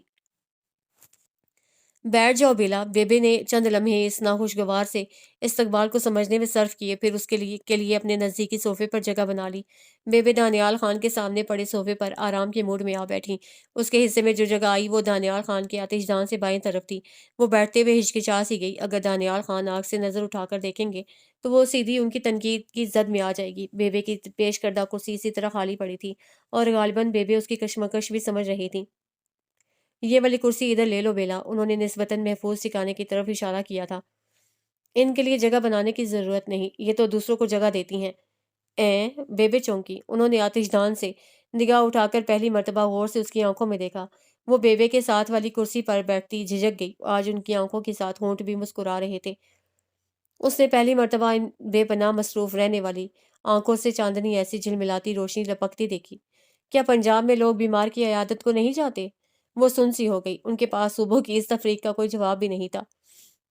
بیٹھ جاؤ بیلا۔ بیبے نے چند لمحے اس ناخوشگوار سے استقبال کو سمجھنے میں صرف کیے، پھر اس کے لیے اپنے نزدیکی صوفے پر جگہ بنا لی۔ بیبے دانیال خان کے سامنے پڑے صوفے پر آرام کے موڈ میں آ بیٹھی۔ اس کے حصے میں جو جگہ آئی وہ دانیال خان کے آتش دان سے بائیں طرف تھی۔ وہ بیٹھتے ہوئے ہچکچا سی گئی۔ اگر دانیال خان آگ سے نظر اٹھا کر دیکھیں گے تو وہ سیدھی ان کی تنقید کی زد میں آ جائے گی۔ بیبے کی پیش کردہ کرسی اسی طرح خالی پڑی تھی اور غالباً بیبے اس کی کشمکش بھی سمجھ رہی تھی۔ یہ والی کرسی ادھر لے لو بیلا۔ انہوں نے نسبتاً محفوظ ٹھکانے کی طرف اشارہ کیا تھا۔ ان کے لیے جگہ بنانے کی ضرورت نہیں، یہ تو دوسروں کو جگہ دیتی ہیں۔ بیبے چونکی۔ انہوں نے آتش دان سے نگاہ اٹھا کر پہلی مرتبہ غور سے اس کی آنکھوں میں دیکھا۔ وہ بیبے کے ساتھ والی کرسی پر بیٹھتی جھجک گئی۔ آج ان کی آنکھوں کے ساتھ ہونٹ بھی مسکرا رہے تھے۔ اس نے پہلی مرتبہ ان بے پناہ مصروف رہنے والی آنکھوں سے چاندنی ایسی جھلملاتی روشنی لپکتی دیکھی۔ کیا پنجاب میں لوگ بیمار کی عیادت کو نہیں جاتے؟ وہ سن سی ہو گئی۔ ان کے پاس صبح کی اس تفریق کا کوئی جواب بھی نہیں تھا۔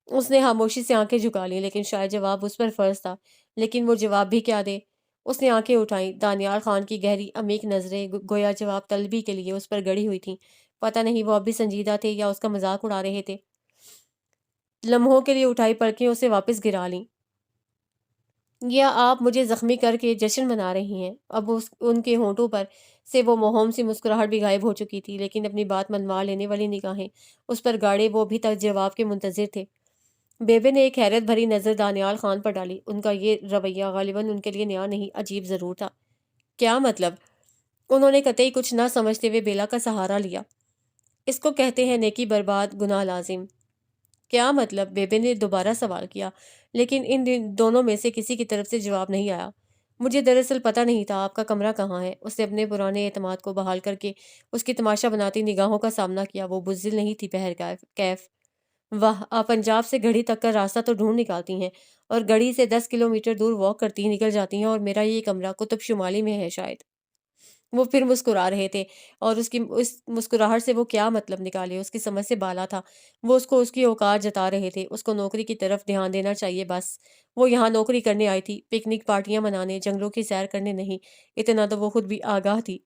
اس نے خاموشی سے آنکھیں جھکا لیں، لیکن شاید جواب اس پر فرض تھا۔ لیکن وہ جواب بھی کیا دے؟ اس نے آنکھیں اٹھائیں۔ دانیال خان کی گہری عمیق نظریں گویا جواب طلبی کے لیے اس پر گڑی ہوئی تھیں۔ پتہ نہیں وہ اب بھی سنجیدہ تھے یا اس کا مذاق اڑا رہے تھے۔ لمحوں کے لیے اٹھائی پلکیں اسے واپس گرا لیں۔ یا آپ مجھے زخمی کر کے جشن منا رہی ہیں؟ اب ان کے ہونٹوں پر سے وہ موہوم سی مسکراہٹ بھی غائب ہو چکی تھی، لیکن اپنی بات منوا لینے والی نگاہیں اس پر گاڑے وہ ابھی تک جواب کے منتظر تھے۔ بیبے نے ایک حیرت بھری نظر دانیال خان پر ڈالی۔ ان کا یہ رویہ غالباً ان کے لیے نیا نہیں، عجیب ضرور تھا۔ کیا مطلب؟ انہوں نے قطعی کچھ نہ سمجھتے ہوئے بیلا کا سہارا لیا۔ اس کو کہتے ہیں نیکی برباد، گناہ لازم۔ کیا مطلب؟ بیبے نے دوبارہ سوال کیا، لیکن ان دونوں میں سے کسی کی طرف سے جواب نہیں آیا۔ مجھے دراصل پتہ نہیں تھا آپ کا کمرہ کہاں ہے۔ اس نے اپنے پرانے اعتماد کو بحال کر کے اس کی تماشا بناتی نگاہوں کا سامنا کیا۔ وہ بزدل نہیں تھی بہر کیف۔ واہ، آپ پنجاب سے گڑھی تک کا راستہ تو ڈھونڈ نکالتی ہیں اور گڑھی سے 10 کلومیٹر دور واک کرتی نکل جاتی ہیں، اور میرا یہ کمرہ قطب شمالی میں ہے شاید۔ وہ پھر مسکرا رہے تھے، اور اس مسکراہٹ سے وہ کیا مطلب نکالے اس کی سمجھ سے بالا تھا۔ وہ اس کی اوقات جتا رہے تھے۔ اس کو نوکری کی طرف دھیان دینا چاہیے بس۔ وہ یہاں نوکری کرنے آئی تھی، پکنک پارٹیاں منانے، جنگلوں کی سیر کرنے نہیں۔ اتنا تو وہ خود بھی آگاہ تھی۔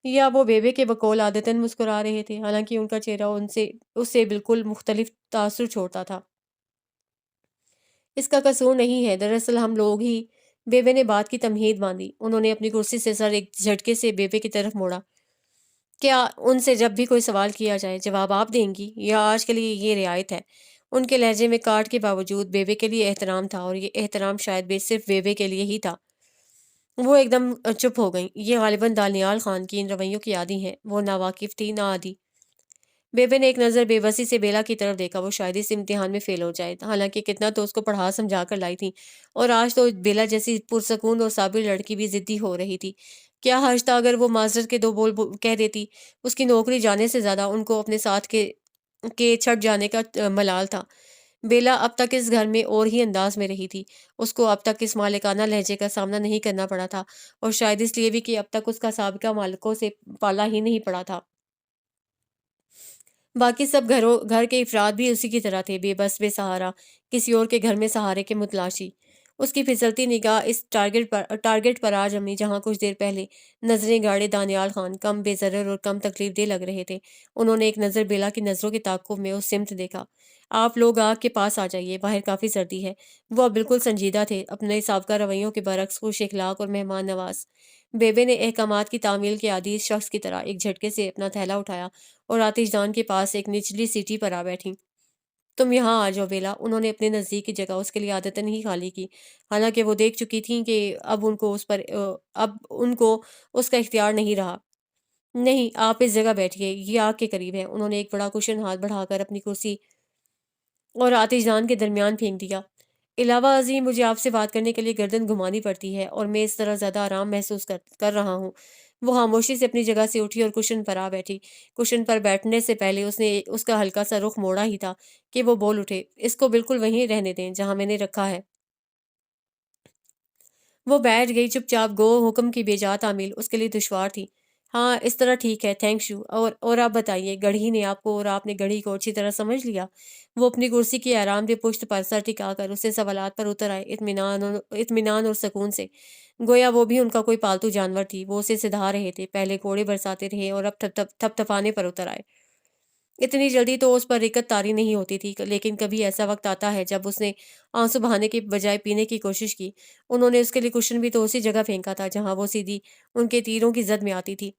یا وہ بیبے کے بقول عادتاً مسکرا رہے تھے، حالانکہ ان کا چہرہ اس سے بالکل مختلف تاثر چھوڑتا تھا۔ اس کا قصور نہیں ہے، دراصل ہم لوگ ہی۔ بیبے نے بات کی تمہید باندھی۔ انہوں نے اپنی کرسی سے سر ایک جھٹکے سے بیبے کی طرف موڑا۔ کیا ان سے جب بھی کوئی سوال کیا جائے جواب آپ دیں گی، یا آج کے لیے یہ رعایت ہے؟ ان کے لہجے میں کاٹ کے باوجود بیبے کے لیے احترام تھا، اور یہ احترام شاید صرف بیبے کے لیے ہی تھا۔ وہ ایک دم چپ ہو گئیں۔ یہ غالباً دانیال خان کی ان رویوں کی عادی ہیں۔ وہ ناواقف تھی، نا عادی۔ بیبے نے ایک نظر بے بسی سے بیلا کی طرف دیکھا۔ وہ شاید اس امتحان میں فیل ہو جائے، حالانکہ کتنا تو اس کو پڑھا سمجھا کر لائی تھی، اور آج تو بیلا جیسی پرسکون اور صابر لڑکی بھی ضدی ہو رہی تھی۔ کیا حرج تھا اگر وہ معذرت کے دو بول کہہ دیتی؟ اس کی نوکری جانے سے زیادہ ان کو اپنے ساتھ کے چھٹ جانے کا ملال تھا۔ بیلا اب تک اس گھر میں اور ہی انداز میں رہی تھی، اس کو اب تک اس مالکانہ لہجے کا سامنا نہیں کرنا پڑا تھا، اور شاید اس لیے بھی کہ اب تک اس کا سابقہ مالکوں سے پالا ہی نہیں پڑا تھا۔ باقی سب گھر کے افراد بھی اسی کی طرح تھے، بے بس، بے سہارا، کسی اور کے گھر میں سہارے کے متلاشی۔ اس کی پھسلتی نگاہ اس ٹارگٹ پر آ جمی جہاں کچھ دیر پہلے نظریں گاڑے دانیال خان کم بے ضرر اور کم تکلیف دہ لگ رہے تھے۔ انہوں نے ایک نظر بیلا کی نظروں کے تعاقب میں اس سمت دیکھا۔ آپ لوگ آگ کے پاس آ جائیے، باہر کافی سردی ہے۔ وہ اب بالکل سنجیدہ تھے، اپنے سابقہ رویوں کے برعکس خوش اخلاق اور مہمان نواز۔ بیبے نے احکامات کی تعمیل کے عادی شخص کی طرح ایک جھٹکے سے اپنا تھیلا اٹھایا اور آتش دان کے پاس ایک نچلی سیٹی پر آ بیٹھی۔ تم یہاں آ جاؤ بیلا۔ انہوں نے اپنے نزدیک کی جگہ اس کے لیے عادتاً ہی خالی کی، حالانکہ وہ دیکھ چکی تھیں کہ اب ان کو اس کا اختیار نہیں رہا۔ نہیں، آپ اس جگہ بیٹھیے، یہ آگ کے قریب ہے۔ انہوں نے ایک بڑا کشن ہاتھ بڑھا کر اپنی کرسی اور آتش دان کے درمیان پھینک دیا۔ علاوہ ازیں مجھے آپ سے بات کرنے کے لیے گردن گھمانی پڑتی ہے، اور میں اس طرح زیادہ آرام محسوس کر رہا ہوں۔ وہ خاموشی سے اپنی جگہ سے اٹھی اور کشن پر آ بیٹھی۔ کشن پر بیٹھنے سے پہلے اس کا ہلکا سا رخ موڑا ہی تھا کہ وہ بول اٹھے، اس کو بالکل وہیں رہنے دیں جہاں میں نے رکھا ہے۔ وہ بیٹھ گئی چپ چاپ، گو حکم کی بے جا تعمیل اس کے لیے دشوار تھی۔ ہاں، اس طرح ٹھیک ہے، تھینکس یو۔ اور آپ بتائیے، گڑھی نے آپ کو اور آپ نے گڑھی کو اچھی طرح سمجھ لیا؟ وہ اپنی کرسی کی آرام دہ پشت پر سر ٹکا کر اس سے سوالات پر اتر آئے، اطمینان اور سکون سے، گویا وہ بھی ان کا کوئی پالتو جانور تھی۔ وہ اسے سدھا رہے تھے، پہلے کوڑے برساتے رہے اور اب تھپ تھپانے پر اتر آئے۔ اتنی جلدی تو اس پر رکت طاری نہیں ہوتی تھی، لیکن کبھی ایسا وقت آتا ہے جب اس نے آنسو بہانے کی بجائے پینے کی کوشش کی۔ انہوں نے اس کے لیے کشن بھی تو اسی جگہ پھینکا تھا جہاں وہ سیدھی ان کے تیروں کی زد میں آتی تھی۔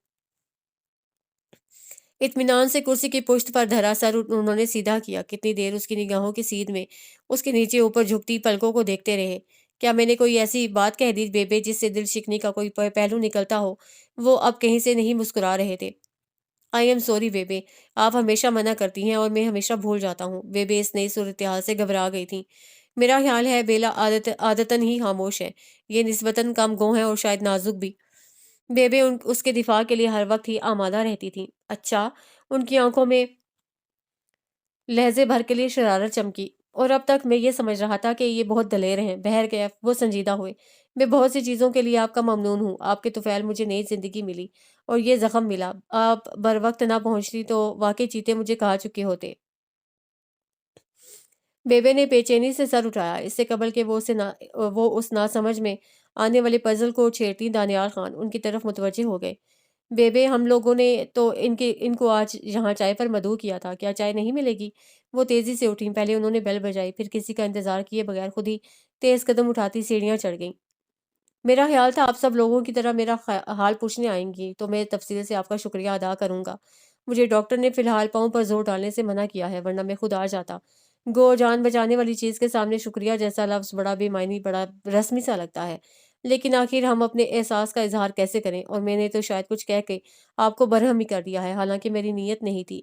اطمینان سے کرسی کی پشت پر دھرا سر انہوں نے سیدھا کیا، کتنی دیر اس کی نگاہوں کی سیدھ میں اس کے نیچے اوپر جھکتی پلکوں کو دیکھتے رہے۔ کیا میں نے کوئی ایسی بات کہہ دی بیبے جس سے دل شکنی کا کوئی پہلو نکلتا ہو؟ وہ اب کہیں سے نہیں مسکرا رہے تھے۔ آئی ایم سوری بیبے، آپ ہمیشہ منع کرتی ہیں اور میں ہمیشہ بھول جاتا ہوں۔ بیبے اس نئی صورتحال سے گھبرا گئی تھیں۔ میرا خیال ہے بیلا عادتاً ہی خاموش ہے، یہ نسبتاً کم گو ہے اور شاید نازک بھی۔ بیبے اس کے دفاع کے لیے ہر وقت ہی آمادہ رہتی تھی۔ اچھا، ان کی آنکھوں میں لہجے بھر کے لیے شرارت چمکی، اور اب تک میں یہ سمجھ رہا تھا کہ یہ بہت دلیر ہیں۔ بہرکیف وہ سنجیدہ ہوئے۔ میں بہت سی چیزوں کے لیے آپ کا ممنون ہوں۔ آپ کے طفیل مجھے نئی زندگی ملی اور یہ زخم ملا۔ آپ بر وقت نہ پہنچتی تو واقعی چیتے مجھے کھا چکے ہوتے۔ بیبے نے بے چینی سے سر اٹھایا، اس سے قبل کہ وہ اس ناسمجھ میں آنے والے پزل کو چھیڑتی دانیال خان ان کی طرف متوجہ ہو گئے۔ بیبے، ہم لوگوں نے تو ان کو آج یہاں چائے پر مدعو کیا تھا، کیا چائے نہیں ملے گی؟ وہ تیزی سے اٹھیں، پہلے انہوں نے بیل بجائی، پھر کسی کا انتظار کیے بغیر خود ہی تیز قدم اٹھاتی سیڑھیاں چڑھ گئیں۔ میرا خیال تھا آپ سب لوگوں کی طرح میرا حال پوچھنے آئیں گی، تو میں تفصیل سے آپ کا شکریہ ادا کروں گا۔ مجھے ڈاکٹر نے فی الحال پاؤں پر زور ڈالنے سے منع کیا ہے، ورنہ میں خود آ جاتا۔ گو جان بچانے والی چیز کے سامنے شکریہ جیسا لفظ بڑا بے معنی، بڑا رسمی سا لگتا ہے، لیکن آخر ہم اپنے احساس کا اظہار کیسے کریں؟ اور میں نے تو شاید کچھ کہہ کے آپ کو برہم ہی کر دیا ہے، حالانکہ میری نیت نہیں تھی۔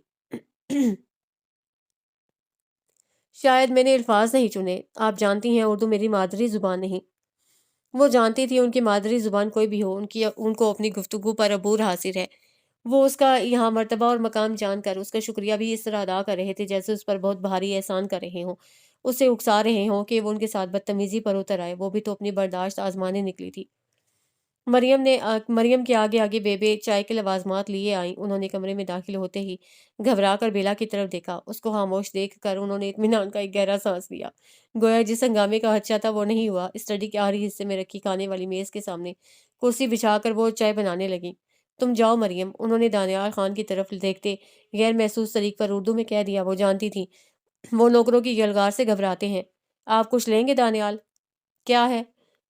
شاید میں نے الفاظ نہیں چنے۔ آپ جانتی ہیں اردو میری مادری زبان نہیں۔ وہ جانتی تھی ان کی مادری زبان کوئی بھی ہو، ان کو اپنی گفتگو پر عبور حاصل ہے۔ وہ اس کا یہاں مرتبہ اور مقام جان کر اس کا شکریہ بھی اس طرح ادا کر رہے تھے جیسے اس پر بہت بھاری احسان کر رہے ہوں، اسے اکسا رہے ہوں کہ وہ ان کے ساتھ بدتمیزی پر اتر آئے۔ وہ بھی تو اپنی برداشت آزمانے نکلی تھی۔ مریم کے آگے آگے بیبے چائے کے لوازمات لیے آئیں۔ انہوں نے کمرے میں داخل ہوتے ہی گھبرا کر بیلا کی طرف دیکھا۔ اس کو خاموش دیکھ کر انہوں نے اطمینان کا ایک گہرا سانس لیا، گویا جس ہنگامے کا خدشہ تھا وہ نہیں ہوا۔ اسٹڈی کے آخری حصے میں رکھی کھانے والی میز کے سامنے کرسی بچھا کر وہ چائے بنانے لگیں۔ تم جاؤ مریم، انہوں نے دانیال خان کی طرف دیکھتے غیر محسوس طریق پر اردو میں کہہ دیا۔ وہ جانتی تھی وہ نوکروں کی یلغار سے گھبراتے ہیں۔ آپ کچھ لیں گے دانیال؟ کیا ہے؟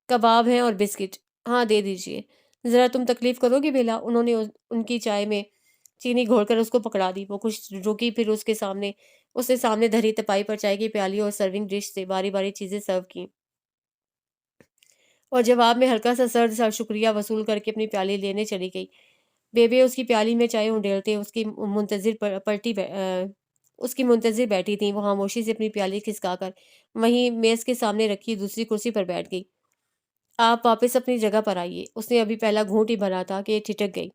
کباب ہیں اور بسکٹ۔ ہاں، دے دیجئے۔ ذرا تم تکلیف کرو گی بیلا؟ انہوں نے ان کی چائے میں چینی گھول کر اس کو پکڑا دی۔ وہ کچھ رکی، پھر اس نے سامنے دھری تپائی پر چائے کی پیالی اور سرونگ ڈش سے باری باری چیزیں سرو کی، اور جواب میں ہلکا سا سرد سا شکریہ وصول کر کے اپنی پیالی لینے چلی گئی۔ بیبے اس کی پیالی میں چائے انڈیلتے اس کی منتظر بیٹھی تھیں۔ وہ خاموشی سے اپنی پیالی کھسکا کر وہیں میز کے سامنے رکھی دوسری کرسی پر بیٹھ گئی۔ آپ واپس اپنی جگہ پر آئیے۔ اس نے ابھی پہلا گھونٹ ہی بھرا تھا کہ ٹھٹک گئی۔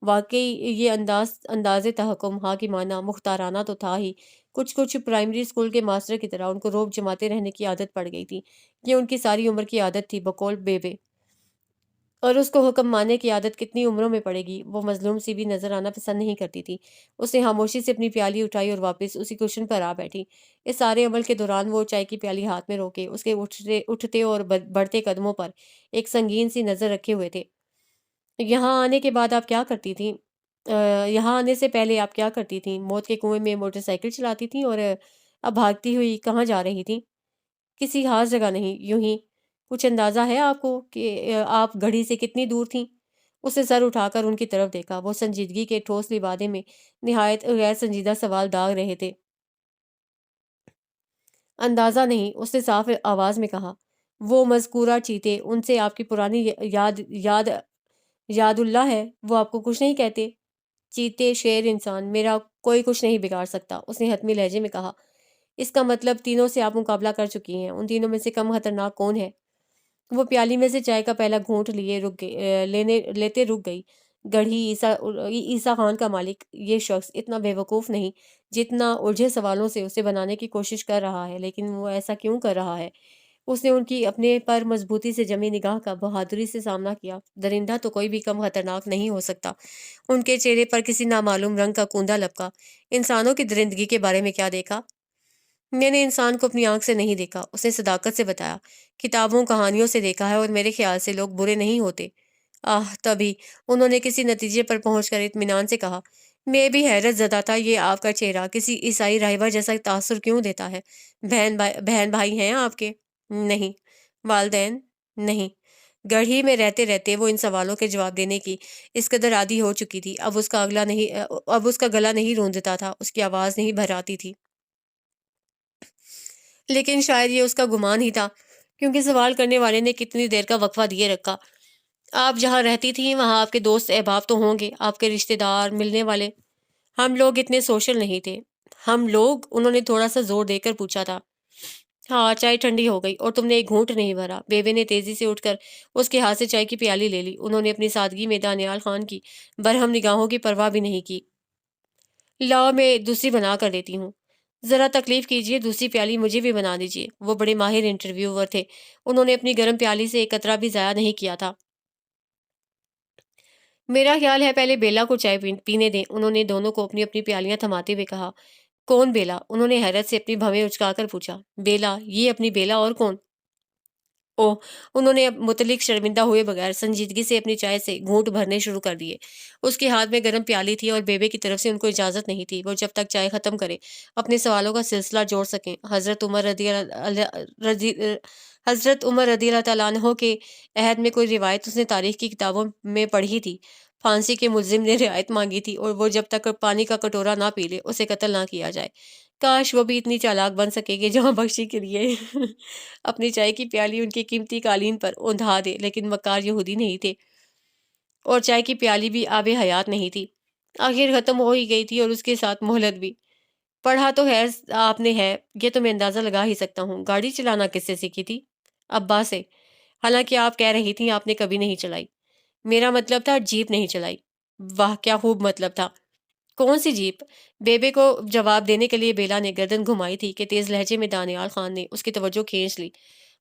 واقعی یہ انداز تحکم ہاں کی معنی مختارانہ تو تھا ہی۔ کچھ کچھ پرائمری اسکول کے ماسٹر کی طرح ان کو روب جماتے رہنے کی عادت پڑ گئی تھی۔ یہ ان کی ساری عمر کی عادت تھی بقول بیبے، اور اس کو حکم ماننے کی عادت کتنی عمروں میں پڑے گی وہ مظلوم سی بھی نظر آنا پسند نہیں کرتی تھی۔ اس نے خاموشی سے اپنی پیالی اٹھائی اور واپس اسی کشن پر آ بیٹھی۔ اس سارے عمل کے دوران وہ چائے کی پیالی ہاتھ میں روکے اس کے اٹھتے اور بڑھتے قدموں پر ایک سنگین سی نظر رکھے ہوئے تھے۔ یہاں آنے کے بعد آپ کیا کرتی تھیں؟ یہاں آنے سے پہلے آپ کیا کرتی تھیں؟ موت کے کنویں میں موٹر سائیکل چلاتی تھیں، اور اب بھاگتی ہوئی کہاں جا رہی تھیں؟ کسی خاص جگہ نہیں، یوں ہی۔ کچھ اندازہ ہے آپ کو کہ آپ گھڑی سے کتنی دور تھیں؟ اس نے سر اٹھا کر ان کی طرف دیکھا۔ وہ سنجیدگی کے ٹھوس لبادے میں نہایت غیر سنجیدہ سوال داغ رہے تھے۔ اندازہ نہیں، اس نے صاف آواز میں کہا۔ وہ مذکورہ چیتے، ان سے آپ کی پرانی یاد یاد اللہ ہے، وہ آپ کو کچھ نہیں کہتے؟ چیتے، شیر، انسان، میرا کوئی کچھ نہیں بگاڑ سکتا، اس نے حتمی لہجے میں کہا۔ اس کا مطلب تینوں سے آپ مقابلہ کر چکی ہیں، ان تینوں میں سے کم خطرناک کون ہے؟ وہ پیالی میں سے چائے کا پہلا گھونٹ لیتے رک گئی۔ گڑھی عیسیٰ خان کا مالک یہ شخص اتنا بے وقوف نہیں جتنا الجھے سوالوں سے اسے بنانے کی کوشش کر رہا ہے، لیکن وہ ایسا کیوں کر رہا ہے؟ اس نے ان کی اپنے پر مضبوطی سے جمی نگاہ کا بہادری سے سامنا کیا۔ درندہ تو کوئی بھی کم خطرناک نہیں ہو سکتا۔ ان کے چہرے پر کسی نامعلوم رنگ کا کوندا لپکا۔ انسانوں کی درندگی کے بارے میں کیا دیکھا؟ میں نے انسان کو اپنی آنکھ سے نہیں دیکھا، اس نے صداقت سے بتایا۔ کتابوں کہانیوں سے دیکھا ہے، اور میرے خیال سے لوگ برے نہیں ہوتے۔ تبھی انہوں نے کسی نتیجے پر پہنچ کر اطمینان سے کہا۔ میں بھی حیرت زدہ تھا، یہ آپ کا چہرہ کسی عیسائی راہبہ جیسا تاثر کیوں دیتا ہے؟ بہن بھائی ہیں آپ کے؟ نہیں۔ والدین؟ نہیں۔ گڑھی میں رہتے رہتے وہ ان سوالوں کے جواب دینے کی اس قدر عادی ہو چکی تھی، اب اس کا گلا نہیں روندتا تھا، اس کی آواز نہیں بھراتی تھی۔ لیکن شاید یہ اس کا گمان ہی تھا، کیونکہ سوال کرنے والے نے کتنی دیر کا وقفہ دیے رکھا۔ آپ جہاں رہتی تھیں وہاں آپ کے دوست احباب تو ہوں گے، آپ کے رشتہ دار، ملنے والے؟ ہم لوگ اتنے سوشل نہیں تھے۔ ہم لوگ؟ انہوں نے تھوڑا سا زور دے کر پوچھا تھا۔ ہاں، چائے ٹھنڈی ہو گئی اور تم نے ایک گھونٹ نہیں بھرا۔ بیوے نے تیزی سے اٹھ کر اس کے ہاتھ سے چائے کی پیالی لے لی۔ انہوں نے اپنی سادگی میں دانیال خان کی برہم نگاہوں کی پرواہ بھی نہیں کی۔ لاؤ، میں دوسری بنا کر دیتی ہوں۔ ذرا تکلیف کیجیے، دوسری پیالی مجھے بھی بنا دیجیے۔ وہ بڑے ماہر انٹرویور تھے، انہوں نے اپنی گرم پیالی سے ایک قطرہ بھی ضائع نہیں کیا تھا۔ میرا خیال ہے پہلے بیلا کو چائے پینے دیں، انہوں نے دونوں کو اپنی اپنی پیالیاں تھماتے ہوئے کہا۔ کون بیلا؟ انہوں نے حیرت سے اپنی بھویں اچکا کر پوچھا۔ بیلا؟ یہ اپنی بیلا، اور کون؟ اوہ! انہوں نے اب متعلق شرمندہ ہوئے بغیر سنجیدگی سے اپنی چائے سے گھونٹ بھرنے شروع کر دیے۔ اس کے ہاتھ میں گرم پیالی تھی اور بیبے کی طرف سے ان کو اجازت نہیں تھی وہ جب تک چائے ختم کرے اپنے سوالوں کا سلسلہ جوڑ سکیں۔ حضرت عمر رضی اللہ تعالیٰ عنہ کے عہد میں کوئی روایت اس نے تاریخ کی کتابوں میں پڑھی تھی۔ پھانسی کے ملزم نے رعایت مانگی تھی، اور وہ جب تک پانی کا کٹورا نہ پی لے اسے قتل نہ کیا جائے۔ کاش وہ بھی اتنی چالاک بن سکے کہ جہاں بخشی کے لیے اپنی چائے کی پیالی ان کی قیمتی قالین پر اوندھا دے، لیکن مکار یہودی نہیں تھے، اور چائے کی پیالی بھی آب حیات نہیں تھی۔ آخر ختم ہو ہی گئی تھی، اور اس کے ساتھ مہلت بھی۔ پڑھا تو خیر آپ نے ہے، یہ تو میں اندازہ لگا ہی سکتا ہوں۔ گاڑی چلانا کس سے سیکھی تھی؟ ابا سے۔ حالانکہ آپ کہہ رہی تھیں آپ نے کبھی نہیں چلائی۔ میرا مطلب تھا جیپ نہیں چلائی۔ واہ، کیا خوب مطلب تھا! کون سی جیپ؟ بیبے کو جواب دینے کے لیے بیلا نے گردن گھمائی تھی کہ تیز لہجے میں دانیال خان نے اس کی توجہ کھینچ لی۔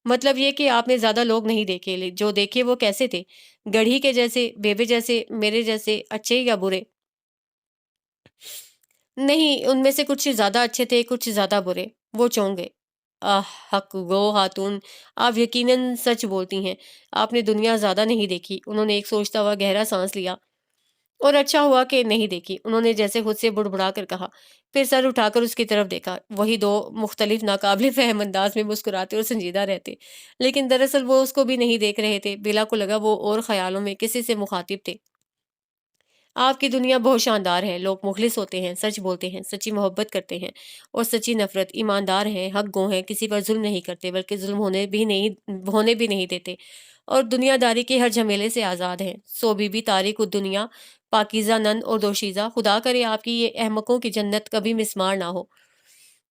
مطلب یہ کہ آپ نے زیادہ لوگ نہیں دیکھے، جو دیکھے وہ کیسے تھے؟ گڑھی کے جیسے، بیبے جیسے، میرے جیسے، اچھے یا برے؟ نہیں، ان میں سے کچھ زیادہ اچھے تھے، کچھ زیادہ برے۔ وہ چونک گئے۔ حق گو خاتون، آپ یقیناً سچ بولتی ہیں، آپ نے دنیا زیادہ نہیں دیکھی۔ انہوں نے ایک سوچتا ہوا گہرا سانس لیا۔ اور اچھا ہوا کہ نہیں دیکھی، انہوں نے جیسے خود سے بڑبڑا کر کہا، پھر سر اٹھا کر اس کی طرف دیکھا۔ وہی دو مختلف ناقابل فہم انداز میں مسکراتے اور سنجیدہ رہتے، لیکن دراصل وہ اس کو بھی نہیں دیکھ رہے تھے۔ بیلا کو لگا وہ اور خیالوں میں کسی سے مخاطب تھے۔ آپ کی دنیا بہت شاندار ہے، لوگ مخلص ہوتے ہیں، سچ بولتے ہیں، سچی محبت کرتے ہیں، اور سچی نفرت، ایماندار ہیں، حق گو ہیں، کسی پر ظلم نہیں کرتے بلکہ ظلم ہونے بھی نہیں دیتے، اور دنیا داری کے ہر جھمیلے سے آزاد ہیں۔ سو بی بی طارق الدنیا، پاکیزہ نند اور دوشیزہ، خدا کرے آپ کی یہ احمقوں کی جنت کبھی مسمار نہ ہو۔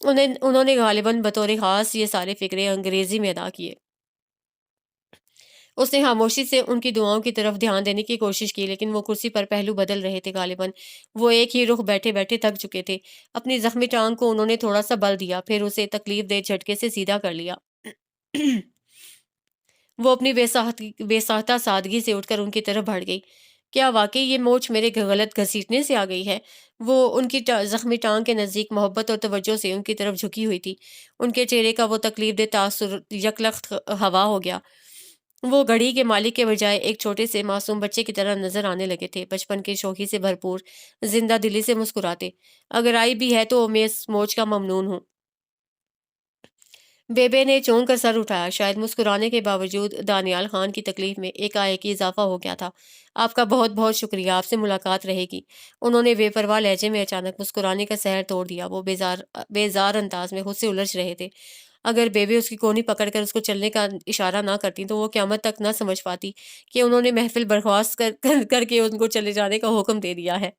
انہوں نے غالباً بطور خاص یہ سارے فقرے انگریزی میں ادا کیے۔ اس نے خاموشی سے ان کی دعاؤں کی طرف دھیان دینے کی کوشش کی، لیکن وہ کرسی پر پہلو بدل رہے تھے غالباً۔ وہ ایک ہی رخ بیٹھے بیٹھے تھک چکے تھے۔ اپنی زخمی ٹانگ کو انہوں نے تھوڑا سا بل دیا، پھر اسے تکلیف دہ جھٹکے سے سیدھا کر لیا۔ وہ اپنی بے ساختہ سادگی سے اٹھ کر ان کی طرف بڑھ گئی۔ کیا واقعی یہ موچ میرے غلط گھسیٹنے سے آ گئی ہے؟ وہ ان کی زخمی ٹانگ کے نزدیک محبت اور توجہ سے ان کی طرف جھکی ہوئی تھی۔ ان کے چہرے کا وہ تکلیف دہ تاثر یکلخت ہوا ہو گیا۔ وہ گھڑی کے مالک کے بجائے ایک چھوٹے سے معصوم بچے کی طرح نظر آنے لگے تھے، بچپن کے شوخی سے بھرپور، زندہ دلی سے مسکراتے۔ اگر آئی بھی ہے تو میں اس موچ کا ممنون ہوں۔ بیبے نے چونک کر سر اٹھایا۔ شاید مسکرانے کے باوجود دانیال خان کی تکلیف میں ایک اضافہ ہو گیا تھا۔ آپ کا بہت بہت شکریہ، آپ سے ملاقات رہے گی۔ انہوں نے بے پرواہ لہجے میں اچانک مسکرانے کا سحر توڑ دیا۔ وہ بیزار انداز میں خود سے الجھ رہے تھے۔ اگر بیبے اس کی کونی پکڑ کر اس کو چلنے کا اشارہ نہ کرتی تو وہ قیامت تک نہ سمجھ پاتی کہ انہوں نے محفل برخواست کر کے ان کو چلے جانے کا حکم دے دیا ہے۔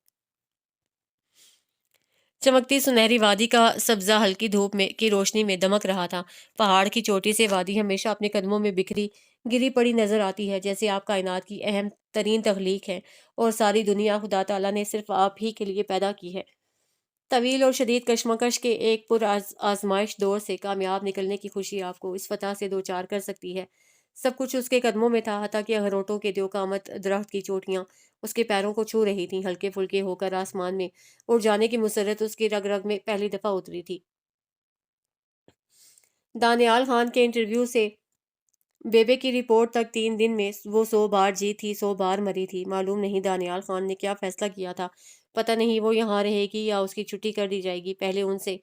چمکتی سنہری وادی کا سبزہ ہلکی دھوپ میں کی روشنی میں دمک رہا تھا۔ پہاڑ کی چوٹی سے وادی ہمیشہ اپنے قدموں میں بکھری گری پڑی نظر آتی ہے، جیسے آپ کائنات کی اہم ترین تخلیق ہے اور ساری دنیا خدا تعالیٰ نے صرف آپ ہی کے لیے پیدا کی ہے۔ طویل اور شدید کشمکش کے ایک آزمائش دور سے کامیاب نکلنے کی خوشی آپ کو اس فتح سے دوچار کر سکتی ہے۔ سب کچھ اس کے قدموں میں تھا، حتیٰ کہ اخروٹوں کے دیوقامت درخت کی چوٹیاں اس کے پیروں کو چھو رہی تھیں، ہلکے پھلکے ہو کر آسمان میں اڑ جانے کی مسرت اس کی رگ رگ میں پہلی دفعہ اتری تھی۔ دانیال خان کے انٹرویو سے بیبے کی رپورٹ تک 3 دن میں وہ 100 بار جی تھی، 100 بار مری تھی۔ معلوم نہیں دانیال خان نے کیا فیصلہ کیا تھا۔ پتہ نہیں وہ یہاں رہے گی یا اس کی چھٹی کر دی جائے گی۔ پہلے ان سے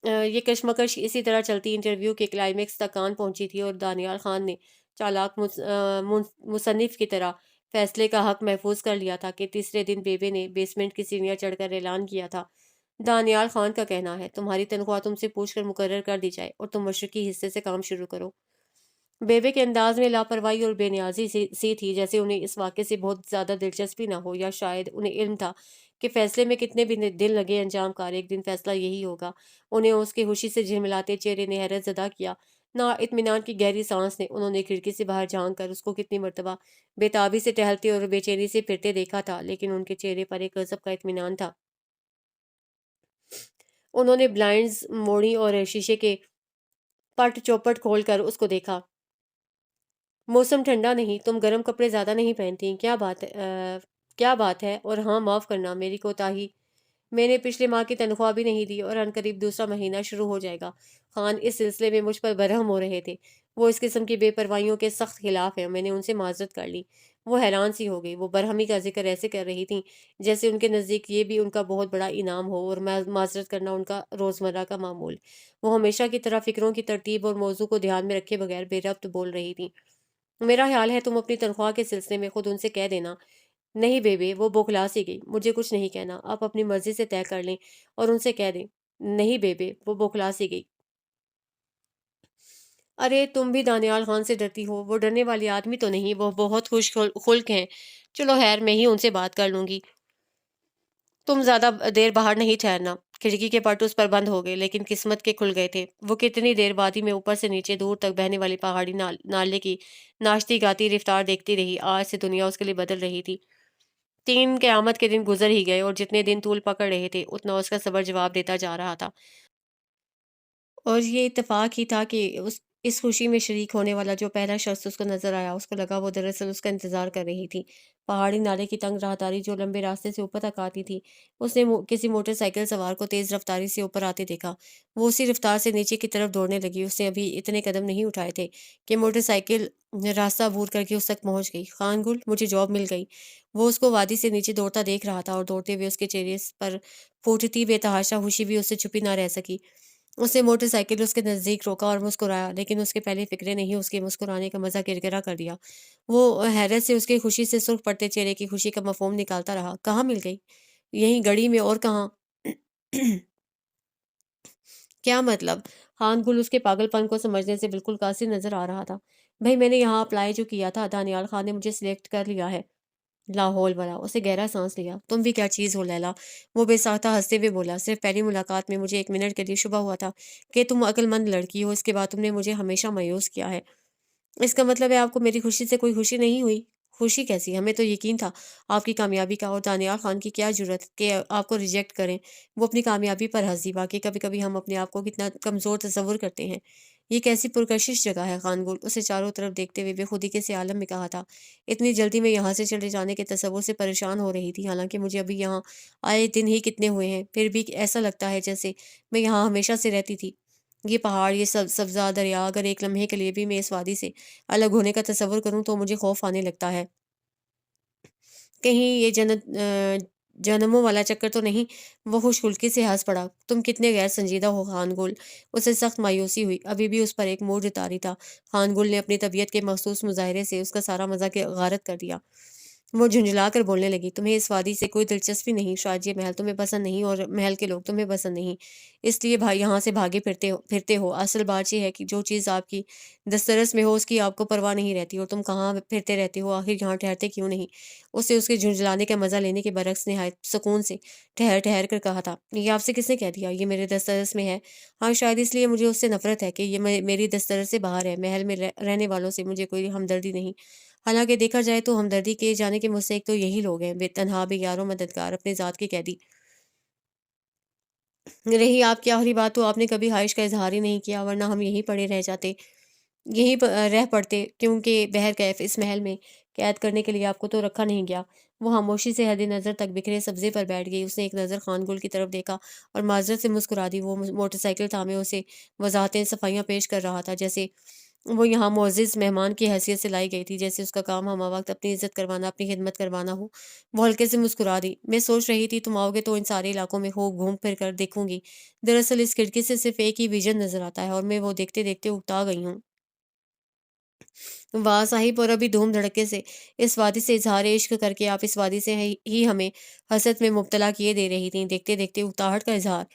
یہ کشمکش اسی طرح چلتی انٹرویو کے کلائمیکس تک آن پہنچی تھی اور دانیال خان نے چالاک مصنف کی طرح فیصلے کا حق محفوظ کر لیا تھا کہ تیسرے دن بیبے نے بیسمنٹ کی سیڑھیاں چڑھ کر اعلان کیا تھا، دانیال خان کا کہنا ہے تمہاری تنخواہ تم سے پوچھ کر مقرر کر دی جائے اور تم مشرقی حصے سے کام شروع کرو۔ بیبے کے انداز میں لاپرواہی اور بے نیازی سی تھی، جیسے انہیں اس واقعے سے بہت زیادہ دلچسپی نہ ہو، یا شاید انہیں علم تھا کہ فیصلے میں کتنے بھی دن لگے انجام کار ایک دن فیصلہ یہی ہوگا۔ انہیں اس کے خوشی سے جھلملاتے چہرے نے حیرت زدہ کیا۔ نہ اطمینان کی گہری سانس نے انہوں نے کھڑکی سے باہر جھانک کر اس کو کتنی مرتبہ بے تابی سے ٹہلتے اور بے چینی سے پھرتے دیکھا تھا، لیکن ان کے چہرے پر ایک غضب کا اطمینان تھا۔ انہوں نے بلائنڈز موڑی اور شیشے کے پٹ چوپٹ کھول کر اس کو دیکھا۔ موسم ٹھنڈا نہیں، تم گرم کپڑے زیادہ نہیں پہنتی، کیا بات ہے؟ اور ہاں معاف کرنا میری کوتاہی، میں نے پچھلے ماہ کی تنخواہ بھی نہیں دی اور عنقریب دوسرا مہینہ شروع ہو جائے گا۔ خان اس سلسلے میں مجھ پر برہم ہو رہے تھے۔ وہ اس قسم کی بے پروائیوں کے سخت خلاف ہیں۔ میں نے ان سے معذرت کر لی۔ وہ حیران سی ہو گئی۔ وہ برہمی کا ذکر ایسے کر رہی تھیں جیسے ان کے نزدیک یہ بھی ان کا بہت بڑا انعام ہو اور معذرت کرنا ان کا روزمرہ کا معمول۔ وہ ہمیشہ کی طرح فکروں کی ترتیب اور موضوع کو دھیان میں رکھے بغیر بے ربط بول رہی تھیں۔ میرا خیال ہے تم اپنی تنخواہ کے سلسلے میں خود ان سے کہہ دینا۔ نہیں بیبے، وہ بوکھلا سی گئی، مجھے کچھ نہیں کہنا، آپ اپنی مرضی سے طے کر لیں اور ان سے کہہ دیں۔ نہیں بیبے، وہ بوکھلا سی گئی۔ ارے تم بھی دانیال خان سے ڈرتی ہو؟ وہ ڈرنے والے آدمی تو نہیں، وہ بہت خوش خلق ہیں۔ چلو خیر، میں ہی ان سے بات کر لوں گی۔ تم زیادہ دیر باہر نہیں ٹھہرنا۔ کھڑکی کے پٹ اس پر بند ہو گئے، لیکن قسمت کے کھل گئے تھے۔ وہ کتنی دیر وادی میں اوپر سے نیچے دور تک بہنے والی پہاڑی نالے کی ناشتی گاتی رفتار دیکھتی رہی۔ آج سے دنیا اس کے لیے بدل رہی تھی۔ 3 قیامت کے دن گزر ہی گئے اور جتنے دن طول پکڑ رہے تھے اتنا اس کا صبر جواب دیتا جا رہا تھا۔ اور یہ اتفاق ہی تھا کہ اس خوشی میں شریک ہونے والا جو پہلا شخص اس کو نظر آیا، اس کو لگا وہ دراصل اس کا انتظار کر رہی تھی۔ پہاڑی نالے کی تنگ راہداری جو لمبے راستے سے اوپر تک آتی تھی، اس نے کسی موٹر سائیکل سوار کو تیز رفتاری سے اوپر آتے دیکھا۔ وہ اسی رفتار سے نیچے کی طرف دوڑنے لگی۔ اس نے ابھی اتنے قدم نہیں اٹھائے تھے کہ موٹر سائیکل راستہ عبور کر کے اس تک پہنچ گئی۔ خان گل، مجھے جاب مل گئی۔ وہ اس کو وادی سے نیچے دوڑتا دیکھ رہا تھا اور دوڑتے ہوئے اس کے چہرے پر پھوٹتی بے تحاشا خوشی بھی اس سے چھپی نہ رہ سکی۔ اس نے موٹر سائیکل اس کے نزدیک روکا اور مسکرایا، لیکن اس کے پہلے فکرے نے ہی اس کے مسکرانے کا مزہ کرکرا کر دیا۔ وہ حیرت سے اس کی خوشی سے سرخ پڑتے چہرے کی خوشی کا مفہوم نکالتا رہا۔ کہاں مل گئی؟ یہیں گڑی میں، اور کہاں؟ کیا مطلب؟ خان گل اس کے پاگل پن کو سمجھنے سے بالکل قاصر نظر آ رہا تھا۔ بھئی میں نے یہاں اپلائی جو کیا تھا، دانیال خان نے مجھے سلیکٹ کر لیا ہے۔ لاہور بڑا، اسے گہرا سانس لیا۔ تم بھی کیا چیز ہو لیلا، وہ بے ساختہ ہنستے ہوئے بولا۔ صرف پہلی ملاقات میں مجھے 1 منٹ کے لیے شبہ ہوا تھا کہ تم عقل مند لڑکی ہو، اس کے بعد تم نے مجھے ہمیشہ مایوس کیا ہے۔ اس کا مطلب ہے آپ کو میری خوشی سے کوئی خوشی نہیں ہوئی؟ خوشی کیسی؟ ہمیں تو یقین تھا آپ کی کامیابی کا، اور دانیال خان کی کیا جرأت کہ آپ کو ریجیکٹ کریں۔ وہ اپنی کامیابی پر ہنسی۔ واقعی کبھی کبھی ہم اپنے آپ کو کتنا کمزور تصور کرتے ہیں۔ یہ کیسی پرکشش جگہ ہے؟ خان گل اسے چاروں طرف دیکھتے ہوئے بے خودی کے سے عالم میں کہا تھا۔ اتنی جلدی میں یہاں سے چلے جانے کے تصور سے پریشان ہو رہی تھی، حالانکہ مجھے ابھی یہاں آئے دن ہی کتنے ہوئے ہیں، پھر بھی ایسا لگتا ہے جیسے میں یہاں ہمیشہ سے رہتی تھی۔ یہ پہاڑ، یہ سبزہ دریا، اگر ایک لمحے کے لیے بھی میں اس وادی سے الگ ہونے کا تصور کروں تو مجھے خوف آنے لگتا ہے۔ کہیں یہ جنموں والا چکر تو نہیں؟ وہ خوش خلقی سے ہنس پڑا۔ تم کتنے غیر سنجیدہ ہو خان گل۔ اسے سخت مایوسی ہوئی، ابھی بھی اس پر ایک موج طاری تھا۔ خان گل نے اپنی طبیعت کے مخصوص مظاہرے سے اس کا سارا مزہ غارت کر دیا۔ وہ جھنجھلا کر بولنے لگی، تمہیں اس وادی سے کوئی دلچسپی نہیں، شاید یہ محل تمہیں پسند نہیں اور محل کے لوگ تمہیں پسند نہیں، اس لیے بھائی یہاں سے بھاگے پھرتے ہو۔ اصل بات یہ ہے کہ جو چیز آپ کی دسترس میں ہو اس کی آپ کو پرواہ نہیں رہتی، اور تم کہاں پھرتے رہتے ہو، آخر یہاں ٹھہرتے کیوں نہیں؟ اسے اس کے جھنجھلانے کا مزہ لینے کے برعکس نہایت سکون سے ٹھہر ٹھہر کر کہا تھا، یہ آپ سے کس نے کہہ دیا یہ میرے دسترس میں ہے؟ ہاں شاید اس لیے مجھے اس سے نفرت ہے کہ یہ میری دسترس سے باہر ہے۔ محل میں رہنے والوں سے مجھے کوئی ہمدردی نہیں، حالانکہ دیکھا جائے تو ہمدردی کیے جانے کے مستحق تو یہی لوگ ہیں، بے تنہا، بے یار و مددگار، اپنے ذات کے قیدی۔ رہی آپ کی آخری بات، تو آپ نے کبھی خواہش کا اظہار ہی نہیں کیا، ورنہ ہم یہیں پڑے رہ جاتے، یہیں رہ پڑتے، کیونکہ بہرکیف اس محل میں قید کرنے کے لیے آپ کو تو رکھا نہیں گیا۔ وہ خاموشی سے حد نظر تک بکھرے سبزے پر بیٹھ گئی۔ اس نے ایک نظر خان گل کی طرف دیکھا اور معذرت سے مسکرا دی۔ وہ موٹر سائیکل تھامے اسے وضاحتیں صفائیاں پیش کر رہا تھا، جیسے وہ یہاں معزز مہمان کی حیثیت سے لائی گئی تھی، جیسے اس کا کام ہمہ وقت اپنی عزت کروانا، اپنی خدمت کروانا ہو۔ وہ ہلکے سے مسکرا دی، میں سوچ رہی تھی تم آؤ گے تو ان سارے علاقوں میں خوب گھوم پھر کر دیکھوں گی۔ دراصل اس کھڑکی سے صرف ایک ہی ویژن نظر آتا ہے، اور میں وہ دیکھتے دیکھتے اکتا گئی ہوں۔ واہ صاحب، اور ابھی دھوم دھڑکے سے اس وادی سے اظہار عشق کر کے آپ اس وادی سے ہی ہمیں حسد میں مبتلا کیے دے رہی تھیں۔ دیکھتے دیکھتے اکتاہٹ کا اظہار۔